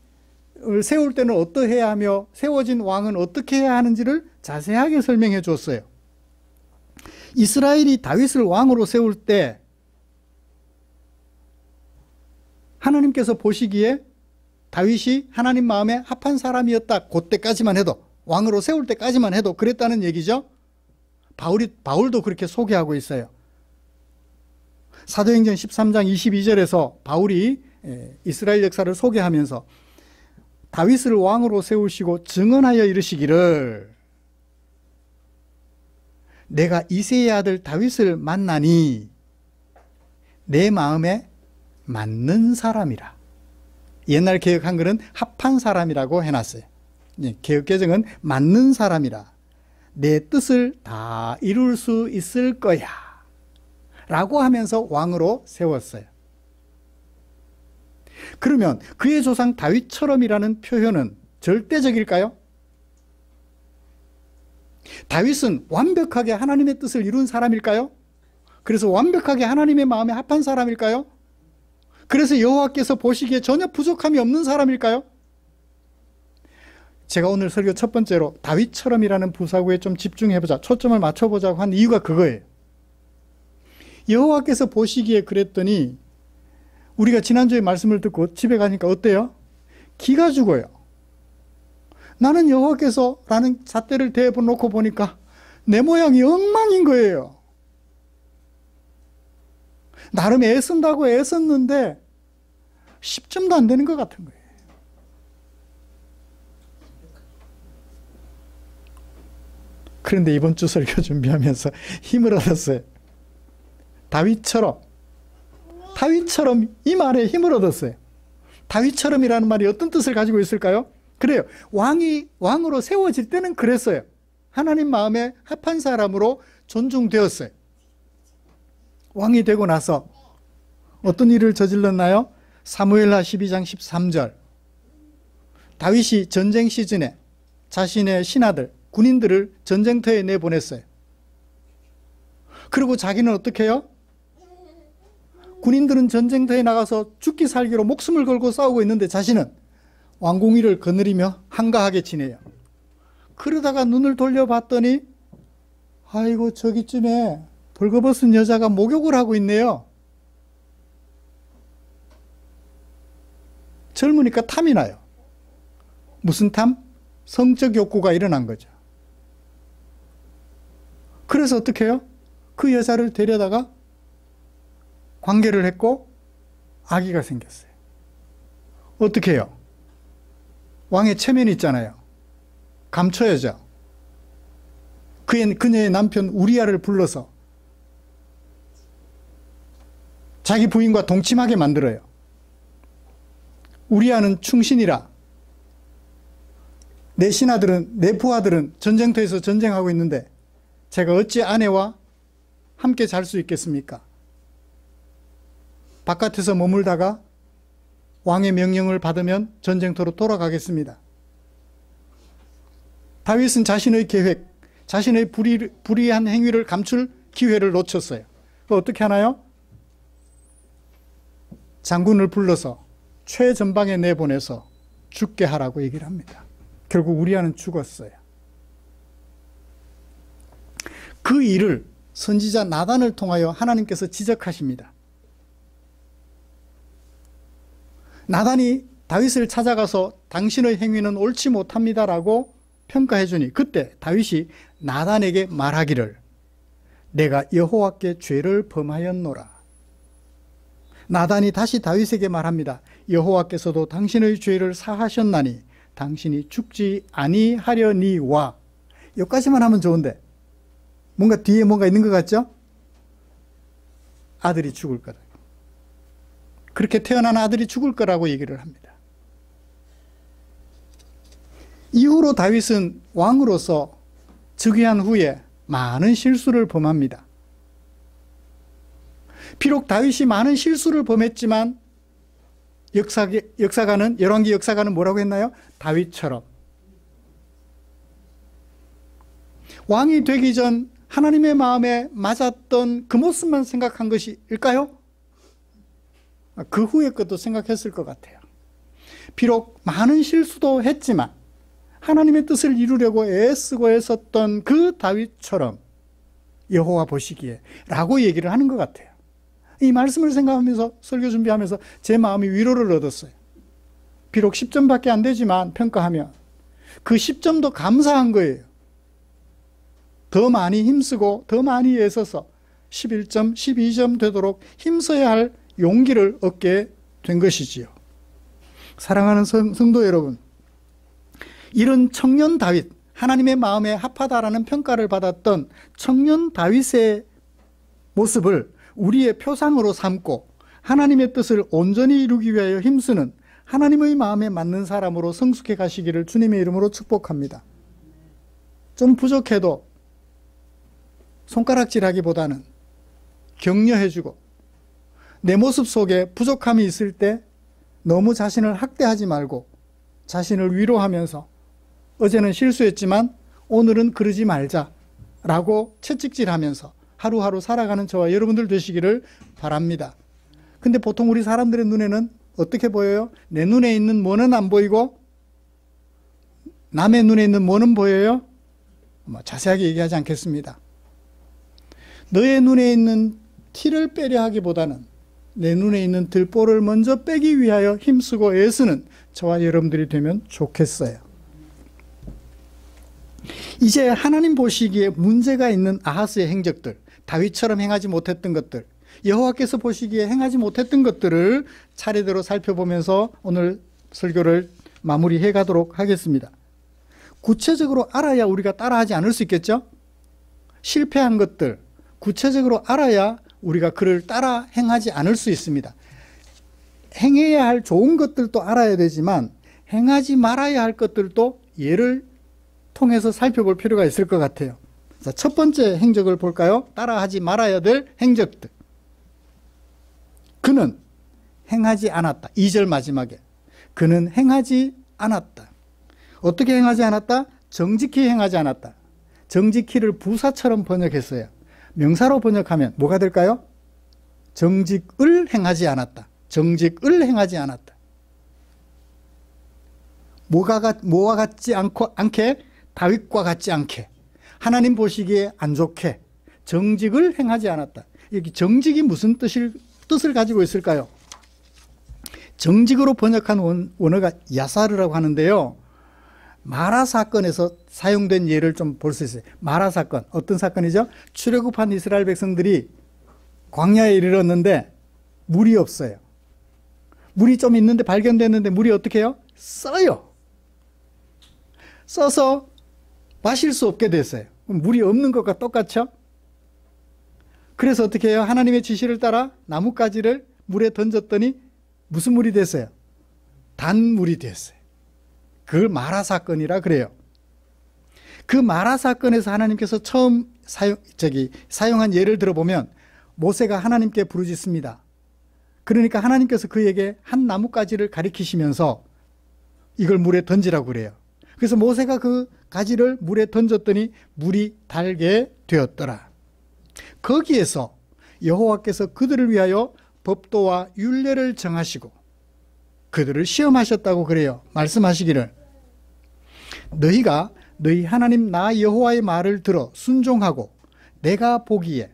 세울 때는 어떠해야 하며 세워진 왕은 어떻게 해야 하는지를 자세하게 설명해 줬어요. 이스라엘이 다윗을 왕으로 세울 때 하나님께서 보시기에 다윗이 하나님 마음에 합한 사람이었다. 그때까지만 해도, 왕으로 세울 때까지만 해도 그랬다는 얘기죠. 바울도 그렇게 소개하고 있어요. 사도행전 13장 22절에서 바울이 이스라엘 역사를 소개하면서 다윗을 왕으로 세우시고 증언하여 이르시기를, 내가 이새의 아들 다윗을 만나니 내 마음에 맞는 사람이라. 옛날 개역 한글은 합한 사람이라고 해놨어요. 개역 개정은 맞는 사람이라. 내 뜻을 다 이룰 수 있을 거야 라고 하면서 왕으로 세웠어요. 그러면 그의 조상 다윗처럼이라는 표현은 절대적일까요? 다윗은 완벽하게 하나님의 뜻을 이룬 사람일까요? 그래서 완벽하게 하나님의 마음에 합한 사람일까요? 그래서 여호와께서 보시기에 전혀 부족함이 없는 사람일까요? 제가 오늘 설교 첫 번째로 다윗처럼이라는 부사구에 좀 집중해보자, 초점을 맞춰보자고 한 이유가 그거예요. 여호와께서 보시기에 그랬더니 우리가 지난주에 말씀을 듣고 집에 가니까 어때요? 기가 죽어요. 나는 여호와께서 라는 잣대를 대놓고 보니까 내 모양이 엉망인 거예요. 나름 애쓴다고 애썼는데 10점도 안 되는 것 같은 거예요. 그런데 이번 주 설교 준비하면서 힘을 얻었어요. 다윗처럼 이 말에 힘을 얻었어요. 다윗처럼이라는 말이 어떤 뜻을 가지고 있을까요? 그래요. 왕으로 세워질 때는 그랬어요. 하나님 마음에 합한 사람으로 존중되었어요. 왕이 되고 나서 어떤 일을 저질렀나요? 사무엘하 12장 13절. 다윗이 전쟁 시즌에 자신의 신하들, 군인들을 전쟁터에 내보냈어요. 그리고 자기는 어떻게 해요? 군인들은 전쟁터에 나가서 죽기 살기로 목숨을 걸고 싸우고 있는데 자신은 왕궁위를 거느리며 한가하게 지내요. 그러다가 눈을 돌려봤더니 아이고 저기쯤에 벌거벗은 여자가 목욕을 하고 있네요. 젊으니까 탐이 나요. 무슨 탐? 성적 욕구가 일어난 거죠. 그래서 어떻게 해요? 그 여자를 데려다가 관계를 했고 아기가 생겼어요. 어떻게 해요? 왕의 체면이 있잖아요. 감춰야죠. 그녀의 남편 우리아를 불러서 자기 부인과 동침하게 만들어요. 우리아는 충신이라 내 신하들은, 내 부하들은 전쟁터에서 전쟁하고 있는데 제가 어찌 아내와 함께 잘 수 있겠습니까? 바깥에서 머물다가 왕의 명령을 받으면 전쟁터로 돌아가겠습니다. 다윗은 자신의 계획, 자신의 불의한 행위를 감출 기회를 놓쳤어요. 어떻게 하나요? 장군을 불러서 최전방에 내보내서 죽게 하라고 얘기를 합니다. 결국 우리아는 죽었어요. 그 일을 선지자 나단을 통하여 하나님께서 지적하십니다. 나단이 다윗을 찾아가서 당신의 행위는 옳지 못합니다라고 평가해 주니 그때 다윗이 나단에게 말하기를 내가 여호와께 죄를 범하였노라. 나단이 다시 다윗에게 말합니다. 여호와께서도 당신의 죄를 사하셨나니 당신이 죽지 아니하려니와. 여기까지만 하면 좋은데 뭔가 뒤에 뭔가 있는 것 같죠? 아들이 죽을 거다. 그렇게 태어난 아들이 죽을 거라고 얘기를 합니다. 이후로 다윗은 왕으로서 즉위한 후에 많은 실수를 범합니다. 비록 다윗이 많은 실수를 범했지만 역사가는, 열왕기 역사가는 뭐라고 했나요? 다윗처럼. 왕이 되기 전 하나님의 마음에 맞았던 그 모습만 생각한 것일까요? 그 후의 것도 생각했을 것 같아요. 비록 많은 실수도 했지만 하나님의 뜻을 이루려고 애쓰고 애썼던 그 다윗처럼 여호와 보시기에 라고 얘기를 하는 것 같아요. 이 말씀을 생각하면서 설교 준비하면서 제 마음이 위로를 얻었어요. 비록 10점밖에 안 되지만 평가하면 그 10점도 감사한 거예요. 더 많이 힘쓰고 더 많이 애써서 11점, 12점 되도록 힘써야 할 용기를 얻게 된 것이지요. 사랑하는 성도 여러분, 이런 청년 다윗, 하나님의 마음에 합하다라는 평가를 받았던 청년 다윗의 모습을 우리의 표상으로 삼고 하나님의 뜻을 온전히 이루기 위하여 힘쓰는 하나님의 마음에 맞는 사람으로 성숙해 가시기를 주님의 이름으로 축복합니다. 좀 부족해도 손가락질하기보다는 격려해주고 내 모습 속에 부족함이 있을 때 너무 자신을 학대하지 말고 자신을 위로하면서 어제는 실수했지만 오늘은 그러지 말자라고 채찍질하면서 하루하루 살아가는 저와 여러분들 되시기를 바랍니다. 근데 보통 우리 사람들의 눈에는 어떻게 보여요? 내 눈에 있는 뭐는 안 보이고 남의 눈에 있는 뭐는 보여요? 자세하게 얘기하지 않겠습니다. 너의 눈에 있는 티를 빼려 하기보다는 내 눈에 있는 들보를 먼저 빼기 위하여 힘쓰고 애쓰는 저와 여러분들이 되면 좋겠어요. 이제 하나님 보시기에 문제가 있는 아하스의 행적들, 다윗처럼 행하지 못했던 것들, 여호와께서 보시기에 행하지 못했던 것들을 차례대로 살펴보면서 오늘 설교를 마무리해 가도록 하겠습니다. 구체적으로 알아야 우리가 따라하지 않을 수 있겠죠? 실패한 것들 구체적으로 알아야 우리가 그를 따라 행하지 않을 수 있습니다. 행해야 할 좋은 것들도 알아야 되지만 행하지 말아야 할 것들도 예를 통해서 살펴볼 필요가 있을 것 같아요. 자, 첫 번째 행적을 볼까요? 따라하지 말아야 될 행적들. 그는 행하지 않았다. 2절 마지막에 그는 행하지 않았다. 어떻게 행하지 않았다? 정직히 행하지 않았다. 정직히를 부사처럼 번역했어요. 명사로 번역하면 뭐가 될까요? 정직을 행하지 않았다. 정직을 행하지 않았다. 뭐와 같지 않게? 다윗과 같지 않게, 하나님 보시기에 안 좋게 정직을 행하지 않았다. 여기 정직이 무슨 뜻을 가지고 있을까요? 정직으로 번역한 원어가 야사르라고 하는데요. 마라 사건에서 사용된 예를 좀 볼 수 있어요. 마라 사건, 어떤 사건이죠? 출애굽한 이스라엘 백성들이 광야에 이르렀는데 물이 없어요. 물이 좀 있는데 발견됐는데 물이 어떻게 해요? 써요. 써서 마실 수 없게 됐어요. 물이 없는 것과 똑같죠? 그래서 어떻게 해요? 하나님의 지시를 따라 나뭇가지를 물에 던졌더니 무슨 물이 됐어요? 단물이 됐어요. 그걸 마라 사건이라 그래요. 그 마라 사건에서 하나님께서 처음 사용한 예를 들어보면 모세가 하나님께 부르짖습니다. 그러니까 하나님께서 그에게 한 나뭇가지를 가리키시면서 이걸 물에 던지라고 그래요. 그래서 모세가 그 가지를 물에 던졌더니 물이 달게 되었더라. 거기에서 여호와께서 그들을 위하여 법도와 율례를 정하시고 그들을 시험하셨다고 그래요. 말씀하시기를 너희가 너희 하나님 나 여호와의 말을 들어 순종하고 내가 보기에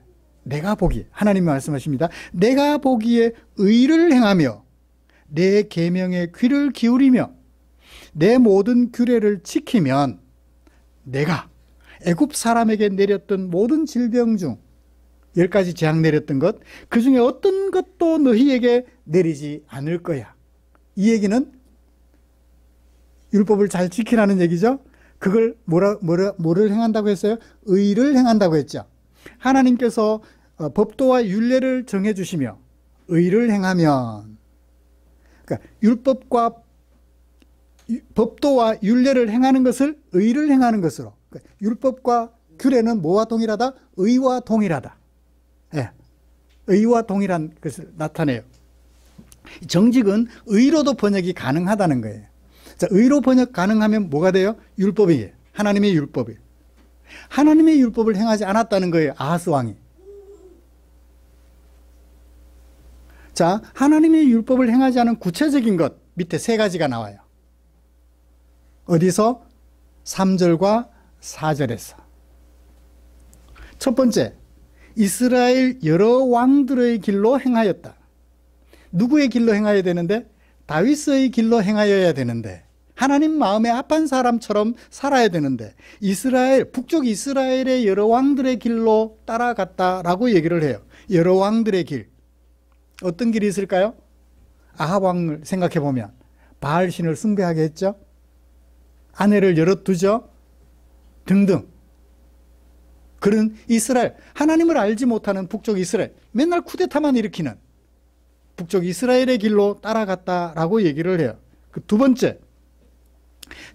하나님이 말씀하십니다. 내가 보기에 의를 행하며 내 계명에 귀를 기울이며 내 모든 규례를 지키면 내가 애굽 사람에게 내렸던 모든 질병 중 10가지 재앙 내렸던 것, 그 중에 어떤 것도 너희에게 내리지 않을 거야. 이 얘기는 율법을 잘 지키라는 얘기죠. 그걸 뭐를 행한다고 했어요? 의를 행한다고 했죠. 하나님께서 법도와 율례를 정해주시며 의를 행하면, 그러니까 법도와 율례를 행하는 것을 의를 행하는 것으로, 그러니까 율법과 규례는 뭐와 동일하다? 의와 동일하다. 예, 의와 동일한 것을 나타내요. 정직은 의로도 번역이 가능하다는 거예요. 자, 의로 번역 가능하면 뭐가 돼요? 율법이에요. 하나님의 율법이에요. 하나님의 율법을 행하지 않았다는 거예요, 아하스 왕이. 자, 하나님의 율법을 행하지 않은 구체적인 것 밑에 세 가지가 나와요. 어디서? 3절과 4절에서. 첫 번째, 이스라엘 여러 왕들의 길로 행하였다. 누구의 길로 행하여야 되는데? 다윗의 길로 행하여야 되는데, 하나님 마음에 합한 사람처럼 살아야 되는데, 북쪽 이스라엘의 여러 왕들의 길로 따라갔다라고 얘기를 해요. 여러 왕들의 길. 어떤 길이 있을까요? 아합 왕을 생각해 보면 바알 신을 숭배하게 했죠. 아내를 여럿 두죠. 등등. 그런 이스라엘, 하나님을 알지 못하는 북쪽 이스라엘, 맨날 쿠데타만 일으키는 북쪽 이스라엘의 길로 따라갔다라고 얘기를 해요. 그 두 번째,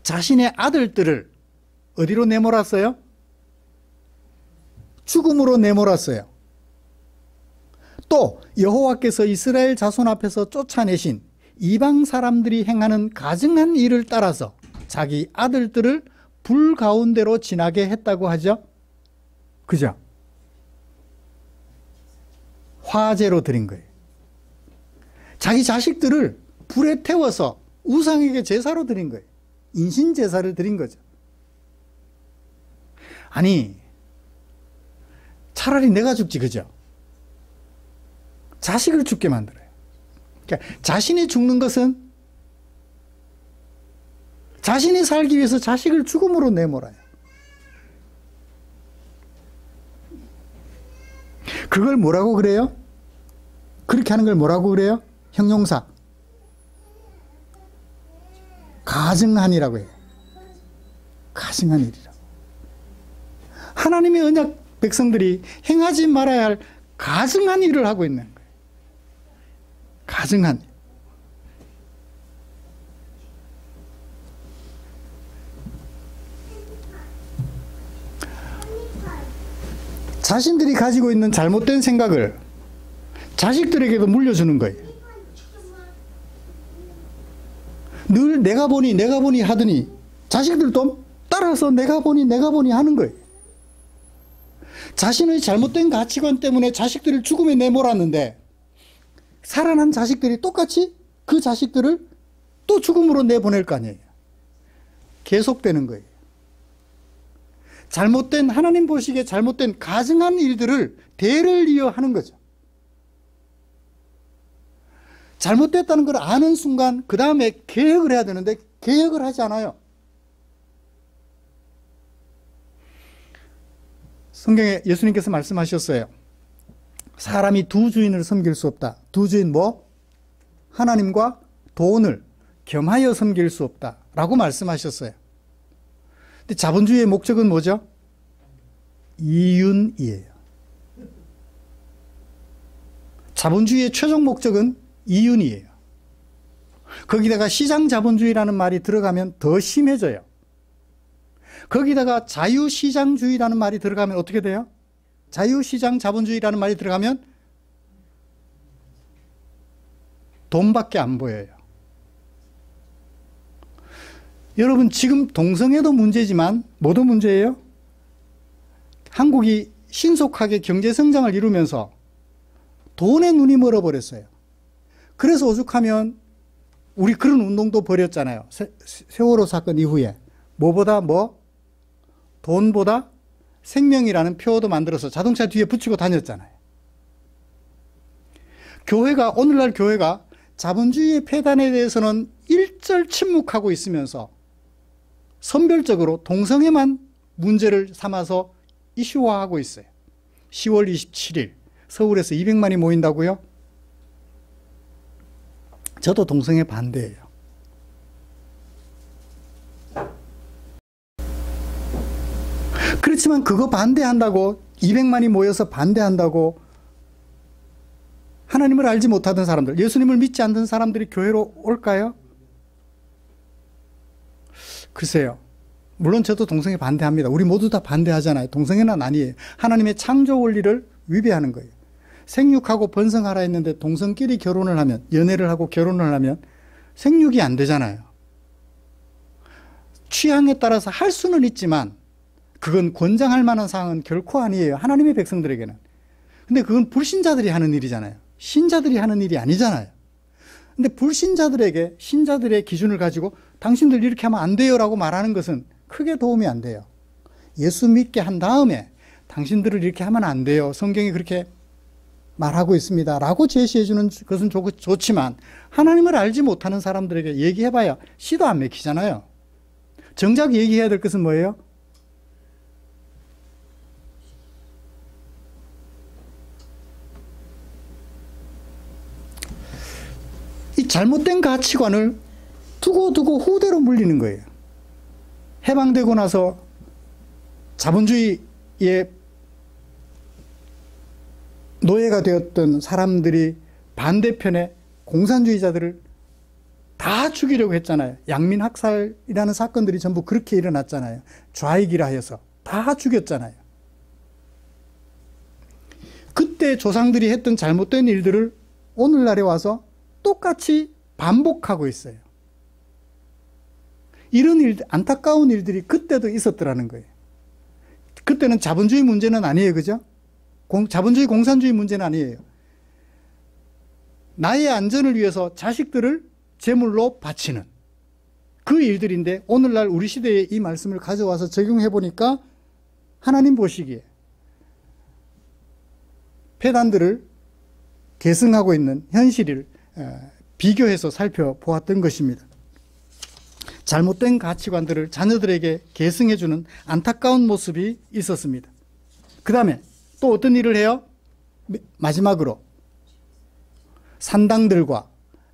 자신의 아들들을 어디로 내몰았어요? 죽음으로 내몰았어요. 또 여호와께서 이스라엘 자손 앞에서 쫓아내신 이방 사람들이 행하는 가증한 일을 따라서 자기 아들들을 불 가운데로 지나게 했다고 하죠. 그죠? 화제로 드린 거예요. 자기 자식들을 불에 태워서 우상에게 제사로 드린 거예요. 인신 제사를 드린 거죠. 아니, 차라리 내가 죽지, 그죠? 자식을 죽게 만들어요. 그러니까 자신이 죽는 것은, 자신이 살기 위해서 자식을 죽음으로 내몰아요. 그걸 뭐라고 그래요? 그렇게 하는 걸 뭐라고 그래요? 형용사. 가증한이라고 해요. 가증한 일이라고. 하나님의 언약 백성들이 행하지 말아야 할 가증한 일을 하고 있는 거예요. 가증한 일. 자신들이 가지고 있는 잘못된 생각을 자식들에게도 물려주는 거예요. 늘 내가 보니 하더니 자식들도 따라서 내가 보니 하는 거예요. 자신의 잘못된 가치관 때문에 자식들을 죽음에 내몰았는데 살아난 자식들이 똑같이 그 자식들을 또 죽음으로 내보낼 거 아니에요. 계속되는 거예요. 잘못된, 하나님 보시기에 잘못된 가증한 일들을 대를 이어 하는 거죠. 잘못됐다는 걸 아는 순간 그 다음에 개혁을 해야 되는데 개혁을 하지 않아요. 성경에 예수님께서 말씀하셨어요. 사람이 두 주인을 섬길 수 없다. 두 주인 뭐? 하나님과 돈을 겸하여 섬길 수 없다 라고 말씀하셨어요. 근데 자본주의의 목적은 뭐죠? 이윤이에요. 자본주의의 최종 목적은 이윤이에요. 거기다가 시장 자본주의라는 말이 들어가면 더 심해져요. 거기다가 자유시장주의라는 말이 들어가면 어떻게 돼요? 자유시장 자본주의라는 말이 들어가면 돈밖에 안 보여요. 여러분, 지금 동성애도 문제지만 뭐도 문제예요? 한국이 신속하게 경제성장을 이루면서 돈에 눈이 멀어버렸어요. 그래서 오죽하면 우리 그런 운동도 벌였잖아요. 세월호 사건 이후에. 뭐보다 뭐? 돈보다 생명이라는 표도 만들어서 자동차 뒤에 붙이고 다녔잖아요. 오늘날 교회가 자본주의의 폐단에 대해서는 일절 침묵하고 있으면서 선별적으로 동성애만 문제를 삼아서 이슈화하고 있어요. 10월 27일 서울에서 200만이 모인다고요? 저도 동성애 반대예요. 그렇지만 그거 반대한다고 200만이 모여서 반대한다고 하나님을 알지 못하던 사람들, 예수님을 믿지 않던 사람들이 교회로 올까요? 글쎄요. 물론 저도 동성애 반대합니다. 우리 모두 다 반대하잖아요. 동성애는 아니에요. 하나님의 창조 원리를 위배하는 거예요. 생육하고 번성하라 했는데 동성끼리 결혼을 하면, 연애를 하고 결혼을 하면 생육이 안 되잖아요. 취향에 따라서 할 수는 있지만 그건 권장할 만한 사항은 결코 아니에요. 하나님의 백성들에게는. 근데 그건 불신자들이 하는 일이잖아요. 신자들이 하는 일이 아니잖아요. 근데 불신자들에게 신자들의 기준을 가지고 당신들 이렇게 하면 안 돼요 라고 말하는 것은 크게 도움이 안 돼요. 예수 믿게 한 다음에 당신들을 이렇게 하면 안 돼요. 성경이 그렇게 말하고 있습니다 라고 제시해 주는 것은 좋지만 하나님을 알지 못하는 사람들에게 얘기해봐야 씨도 안 맥히잖아요. 정작 얘기해야 될 것은 뭐예요? 이 잘못된 가치관을 두고 후대로 물리는 거예요. 해방되고 나서 자본주의의 노예가 되었던 사람들이 반대편에 공산주의자들을 다 죽이려고 했잖아요. 양민학살이라는 사건들이 전부 그렇게 일어났잖아요. 좌익이라 해서 다 죽였잖아요. 그때 조상들이 했던 잘못된 일들을 오늘날에 와서 똑같이 반복하고 있어요. 이런 일, 안타까운 일들이 그때도 있었더라는 거예요. 그때는 자본주의 문제는 아니에요. 그죠? 자본주의, 공산주의 문제는 아니에요. 나의 안전을 위해서 자식들을 제물로 바치는 그 일들인데 오늘날 우리 시대에 이 말씀을 가져와서 적용해 보니까 하나님 보시기에 폐단들을 계승하고 있는 현실을 비교해서 살펴보았던 것입니다. 잘못된 가치관들을 자녀들에게 계승해주는 안타까운 모습이 있었습니다. 그 다음에 또 어떤 일을 해요? 마지막으로 산당들과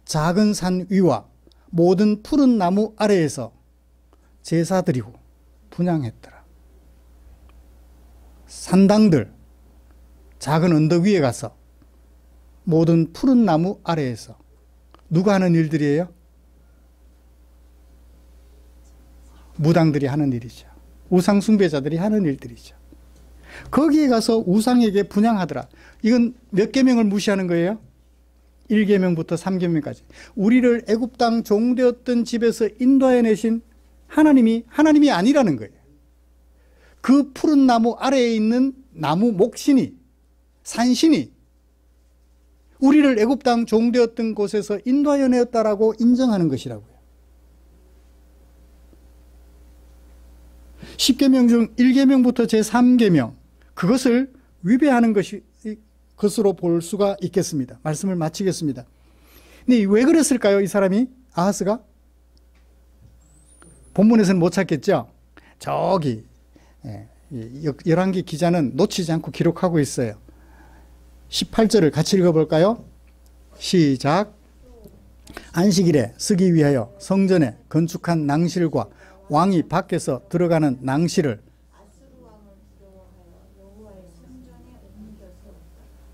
작은 산 위와 모든 푸른 나무 아래에서 제사 드리고 분향했더라. 산당들, 작은 언덕 위에 가서 모든 푸른 나무 아래에서 누가 하는 일들이에요? 무당들이 하는 일이죠. 우상 숭배자들이 하는 일들이죠. 거기에 가서 우상에게 분향하더라. 이건 몇 계명을 무시하는 거예요? 1계명부터 3계명까지. 우리를 애굽 땅 종되었던 집에서 인도해 내신 하나님이 아니라는 거예요. 그 푸른 나무 아래에 있는 나무 목신이, 산신이 우리를 애굽 땅 종되었던 곳에서 인도하여 내었다라고 인정하는 것이라고요. 10계명 중 1계명부터 제3계명, 그것을 위배하는 것으로 볼 수가 있겠습니다. 말씀을 마치겠습니다. 근데 왜 그랬을까요? 이 사람이, 아하스가? 본문에서는 못 찾겠죠? 저기 열왕기 기자는 놓치지 않고 기록하고 있어요. 18절을 같이 읽어볼까요? 시작. 안식일에 쓰기 위하여 성전에 건축한 낭실과 왕이 밖에서 들어가는 낭실을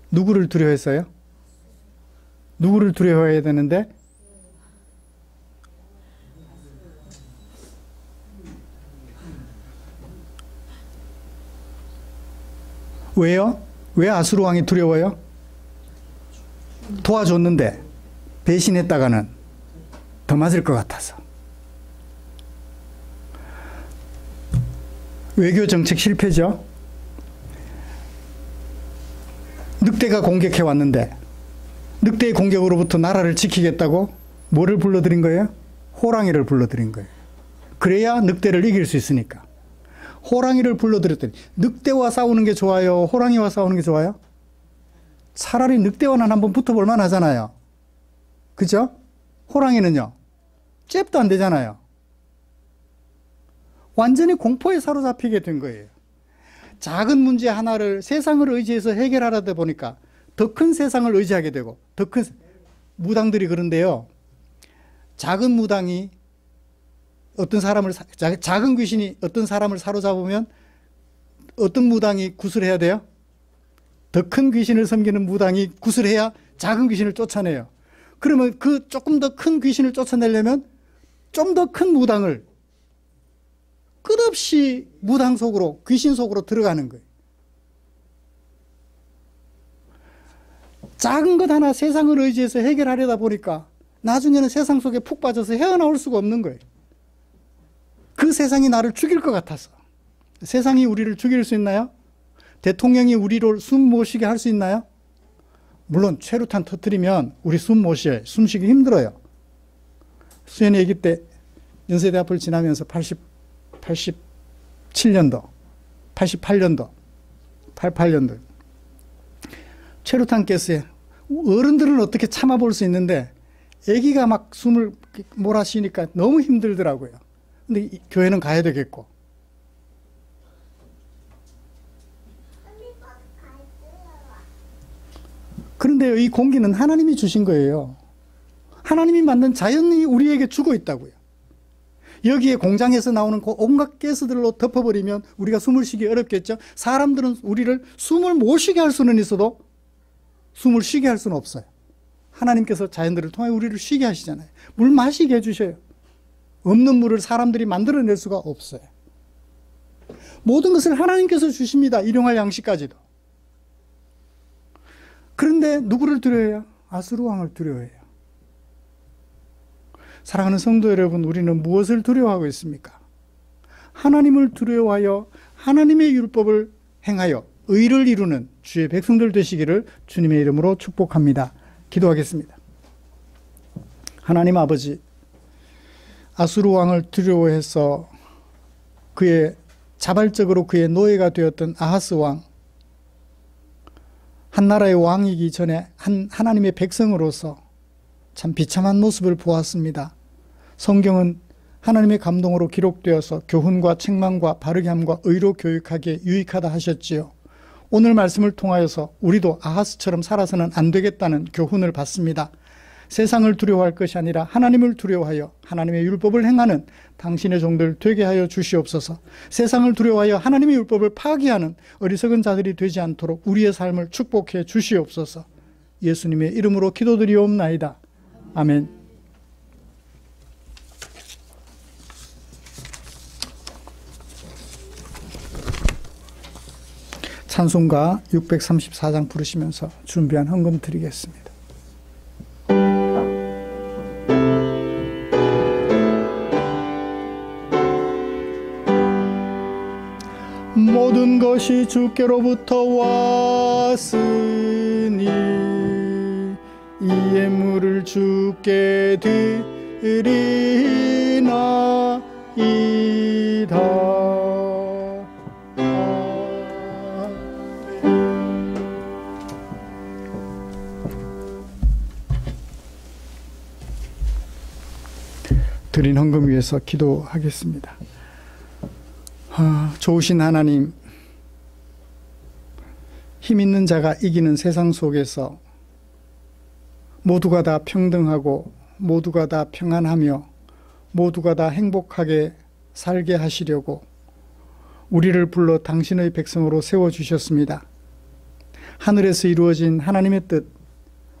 누구를 두려워했어요? 누구를 두려워해야 되는데? 왜요? 왜 아수르 왕이 두려워요? 도와줬는데 배신했다가는 더 맞을 것 같아서. 외교 정책 실패죠. 늑대가 공격해 왔는데 늑대의 공격으로부터 나라를 지키겠다고 뭐를 불러들인 거예요? 호랑이를 불러들인 거예요. 그래야 늑대를 이길 수 있으니까. 호랑이를 불러들였더니 늑대와 싸우는 게 좋아요? 호랑이와 싸우는 게 좋아요? 차라리 늑대와는 한번 붙어볼 만하잖아요. 그죠? 호랑이는요, 잽도 안 되잖아요. 완전히 공포에 사로잡히게 된 거예요. 작은 문제 하나를 세상을 의지해서 해결하려다 보니까 더 큰 세상을 의지하게 되고, 더 큰 무당들이 그런데요, 작은 무당이 작은 귀신이 어떤 사람을 사로잡으면 어떤 무당이 구슬해야 돼요? 더 큰 귀신을 섬기는 무당이 구슬해야 작은 귀신을 쫓아내요. 그러면 그 조금 더 큰 귀신을 쫓아내려면 좀 더 큰 무당을 끝없이 무당 속으로, 귀신 속으로 들어가는 거예요. 작은 것 하나 세상을 의지해서 해결하려다 보니까 나중에는 세상 속에 푹 빠져서 헤어나올 수가 없는 거예요. 그 세상이 나를 죽일 것 같아서. 세상이 우리를 죽일 수 있나요? 대통령이 우리를 숨 못 쉬게 할 수 있나요? 물론 최루탄 터뜨리면 우리 숨 못 쉬어요. 숨 쉬기 힘들어요. 수연이 아기 때 연세대 앞을 지나면서 88년도 최루탄 깼어요. 어른들은 어떻게 참아볼 수 있는데 아기가 막 숨을 몰아쉬니까 너무 힘들더라고요. 근데 교회는 가야 되겠고. 그런데 이 공기는 하나님이 주신 거예요. 하나님이 만든 자연이 우리에게 주고 있다고요. 여기에 공장에서 나오는 온갖 가스들로 덮어버리면 우리가 숨을 쉬기 어렵겠죠. 사람들은 우리를 숨을 못 쉬게 할 수는 있어도 숨을 쉬게 할 수는 없어요. 하나님께서 자연들을 통해 우리를 쉬게 하시잖아요. 물 마시게 해주셔요. 없는 물을 사람들이 만들어낼 수가 없어요. 모든 것을 하나님께서 주십니다. 일용할 양식까지도. 그런데 누구를 두려워해요? 아수르 왕을 두려워해요. 사랑하는 성도 여러분, 우리는 무엇을 두려워하고 있습니까? 하나님을 두려워하여 하나님의 율법을 행하여 의를 이루는 주의 백성들 되시기를 주님의 이름으로 축복합니다. 기도하겠습니다. 하나님 아버지, 아수르 왕을 두려워해서 자발적으로 그의 노예가 되었던 아하스 왕, 한 나라의 왕이기 전에 하나님의 백성으로서 참 비참한 모습을 보았습니다. 성경은 하나님의 감동으로 기록되어서 교훈과 책망과 바르게 함과 의로 교육하기에 유익하다 하셨지요. 오늘 말씀을 통하여서 우리도 아하스처럼 살아서는 안 되겠다는 교훈을 받습니다. 세상을 두려워할 것이 아니라 하나님을 두려워하여 하나님의 율법을 행하는 당신의 종들 되게 하여 주시옵소서. 세상을 두려워하여 하나님의 율법을 파기하는 어리석은 자들이 되지 않도록 우리의 삶을 축복해 주시옵소서. 예수님의 이름으로 기도드리옵나이다. 아멘. 찬송가 634장 부르시면서 준비한 헌금 드리겠습니다. 모든 것이 주께로부터 왔으니 이 예물을 주께 드리나이다. 드린 헌금 위해서 기도하겠습니다. 좋으신 하나님, 힘 있는 자가 이기는 세상 속에서 모두가 다 평등하고 모두가 다 평안하며 모두가 다 행복하게 살게 하시려고 우리를 불러 당신의 백성으로 세워주셨습니다. 하늘에서 이루어진 하나님의 뜻,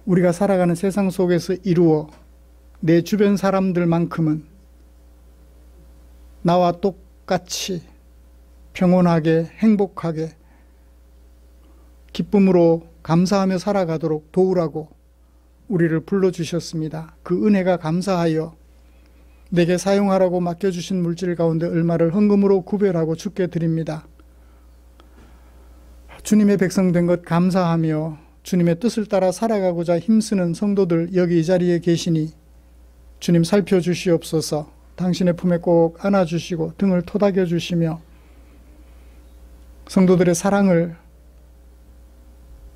우리가 살아가는 세상 속에서 이루어 내 주변 사람들만큼은 나와 똑같이 평온하게 행복하게 기쁨으로 감사하며 살아가도록 도우라고 우리를 불러주셨습니다. 그 은혜가 감사하여 내게 사용하라고 맡겨주신 물질 가운데 얼마를 헌금으로 구별하고 주께 드립니다. 주님의 백성 된 것 감사하며 주님의 뜻을 따라 살아가고자 힘쓰는 성도들 여기 이 자리에 계시니 주님 살펴주시옵소서. 당신의 품에 꼭 안아주시고 등을 토닥여 주시며 성도들의 사랑을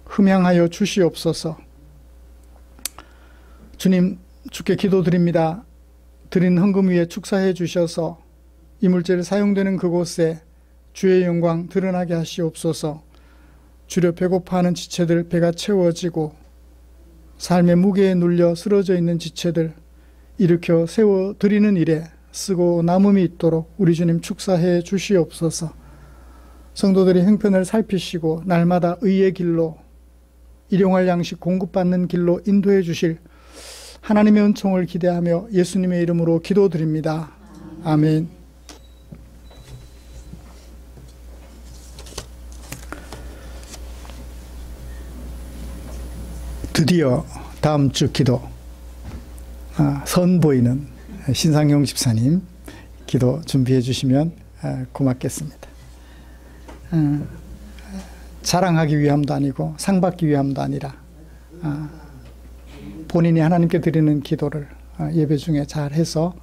흠양하여 주시옵소서. 주님, 주께 기도드립니다. 드린 헌금 위에 축사해 주셔서 이물질 사용되는 그곳에 주의 영광 드러나게 하시옵소서. 주려 배고파하는 지체들 배가 채워지고 삶의 무게에 눌려 쓰러져 있는 지체들 일으켜 세워드리는 일에 쓰고 남음이 있도록 우리 주님 축사해 주시옵소서. 성도들의 형편을 살피시고 날마다 의의 길로 일용할 양식 공급받는 길로 인도해 주실 하나님의 은총을 기대하며 예수님의 이름으로 기도드립니다. 아멘. 드디어 다음 주 기도 선보이는 신상용 집사님 기도 준비해 주시면 고맙겠습니다. 자랑하기 위함도 아니고 상 받기 위함도 아니라 본인이 하나님께 드리는 기도를 예배 중에 잘해서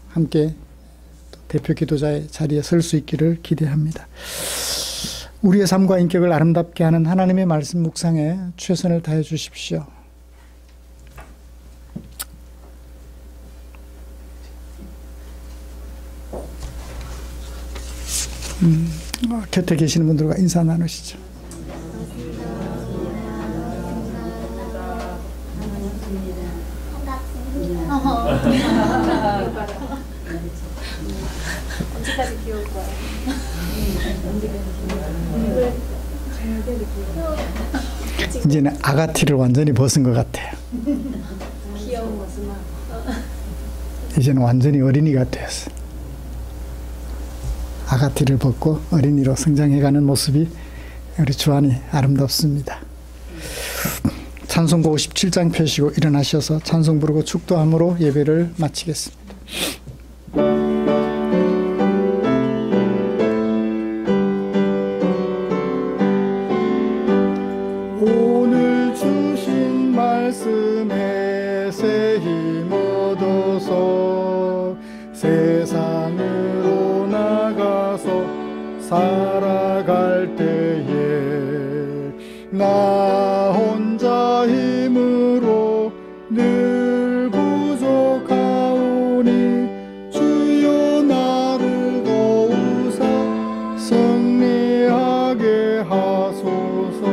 함께 대표 기도자의 자리에 설 수 있기를 기대합니다. 우리의 삶과 인격을 아름답게 하는 하나님의 말씀 묵상에 최선을 다해 주십시오. 곁에 계시는 분들과 인사 나누시죠. 언제까지 귀여울 거야? 이제는 아가티를 완전히 벗은 것 같아요. 귀여운 모습만. 이제는 완전히 어린이가 되었어요. 아가티를 벗고 어린이로 성장해가는 모습이 우리 주안이 아름답습니다. 찬송가 57장 펴시고 일어나셔서 찬송 부르고 축도함으로 예배를 마치겠습니다. 오늘 주신 말씀에 새 힘 얻어서 세상으로 나가서 살아갈 때에 나 혼자 힘으로 늘 부족하오니 주여 나를 도우사 승리하게 하소서.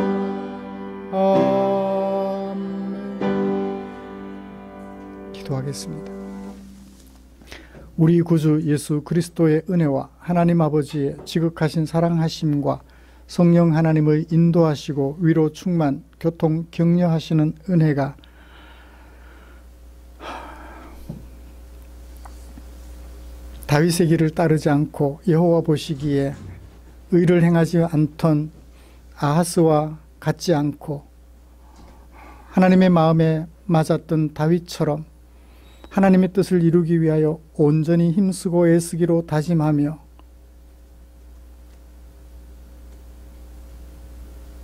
아멘. 기도하겠습니다. 우리 구주 예수 그리스도의 은혜와 하나님 아버지의 지극하신 사랑하심과 성령 하나님의 인도하시고 위로 충만 교통 격려하시는 은혜가 다윗의 길을 따르지 않고 여호와 보시기에 의를 행하지 않던 아하스와 같지 않고 하나님의 마음에 맞았던 다윗처럼 하나님의 뜻을 이루기 위하여 온전히 힘쓰고 애쓰기로 다짐하며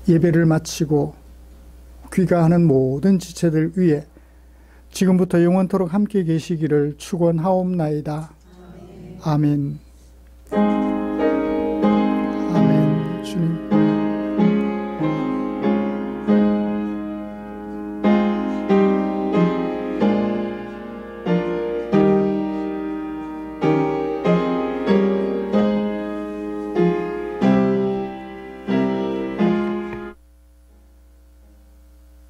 예배를 마치고 귀가하는 모든 지체들 위에 지금부터 영원토록 함께 계시기를 축원하옵나이다. 아멘. 아멘. 주님.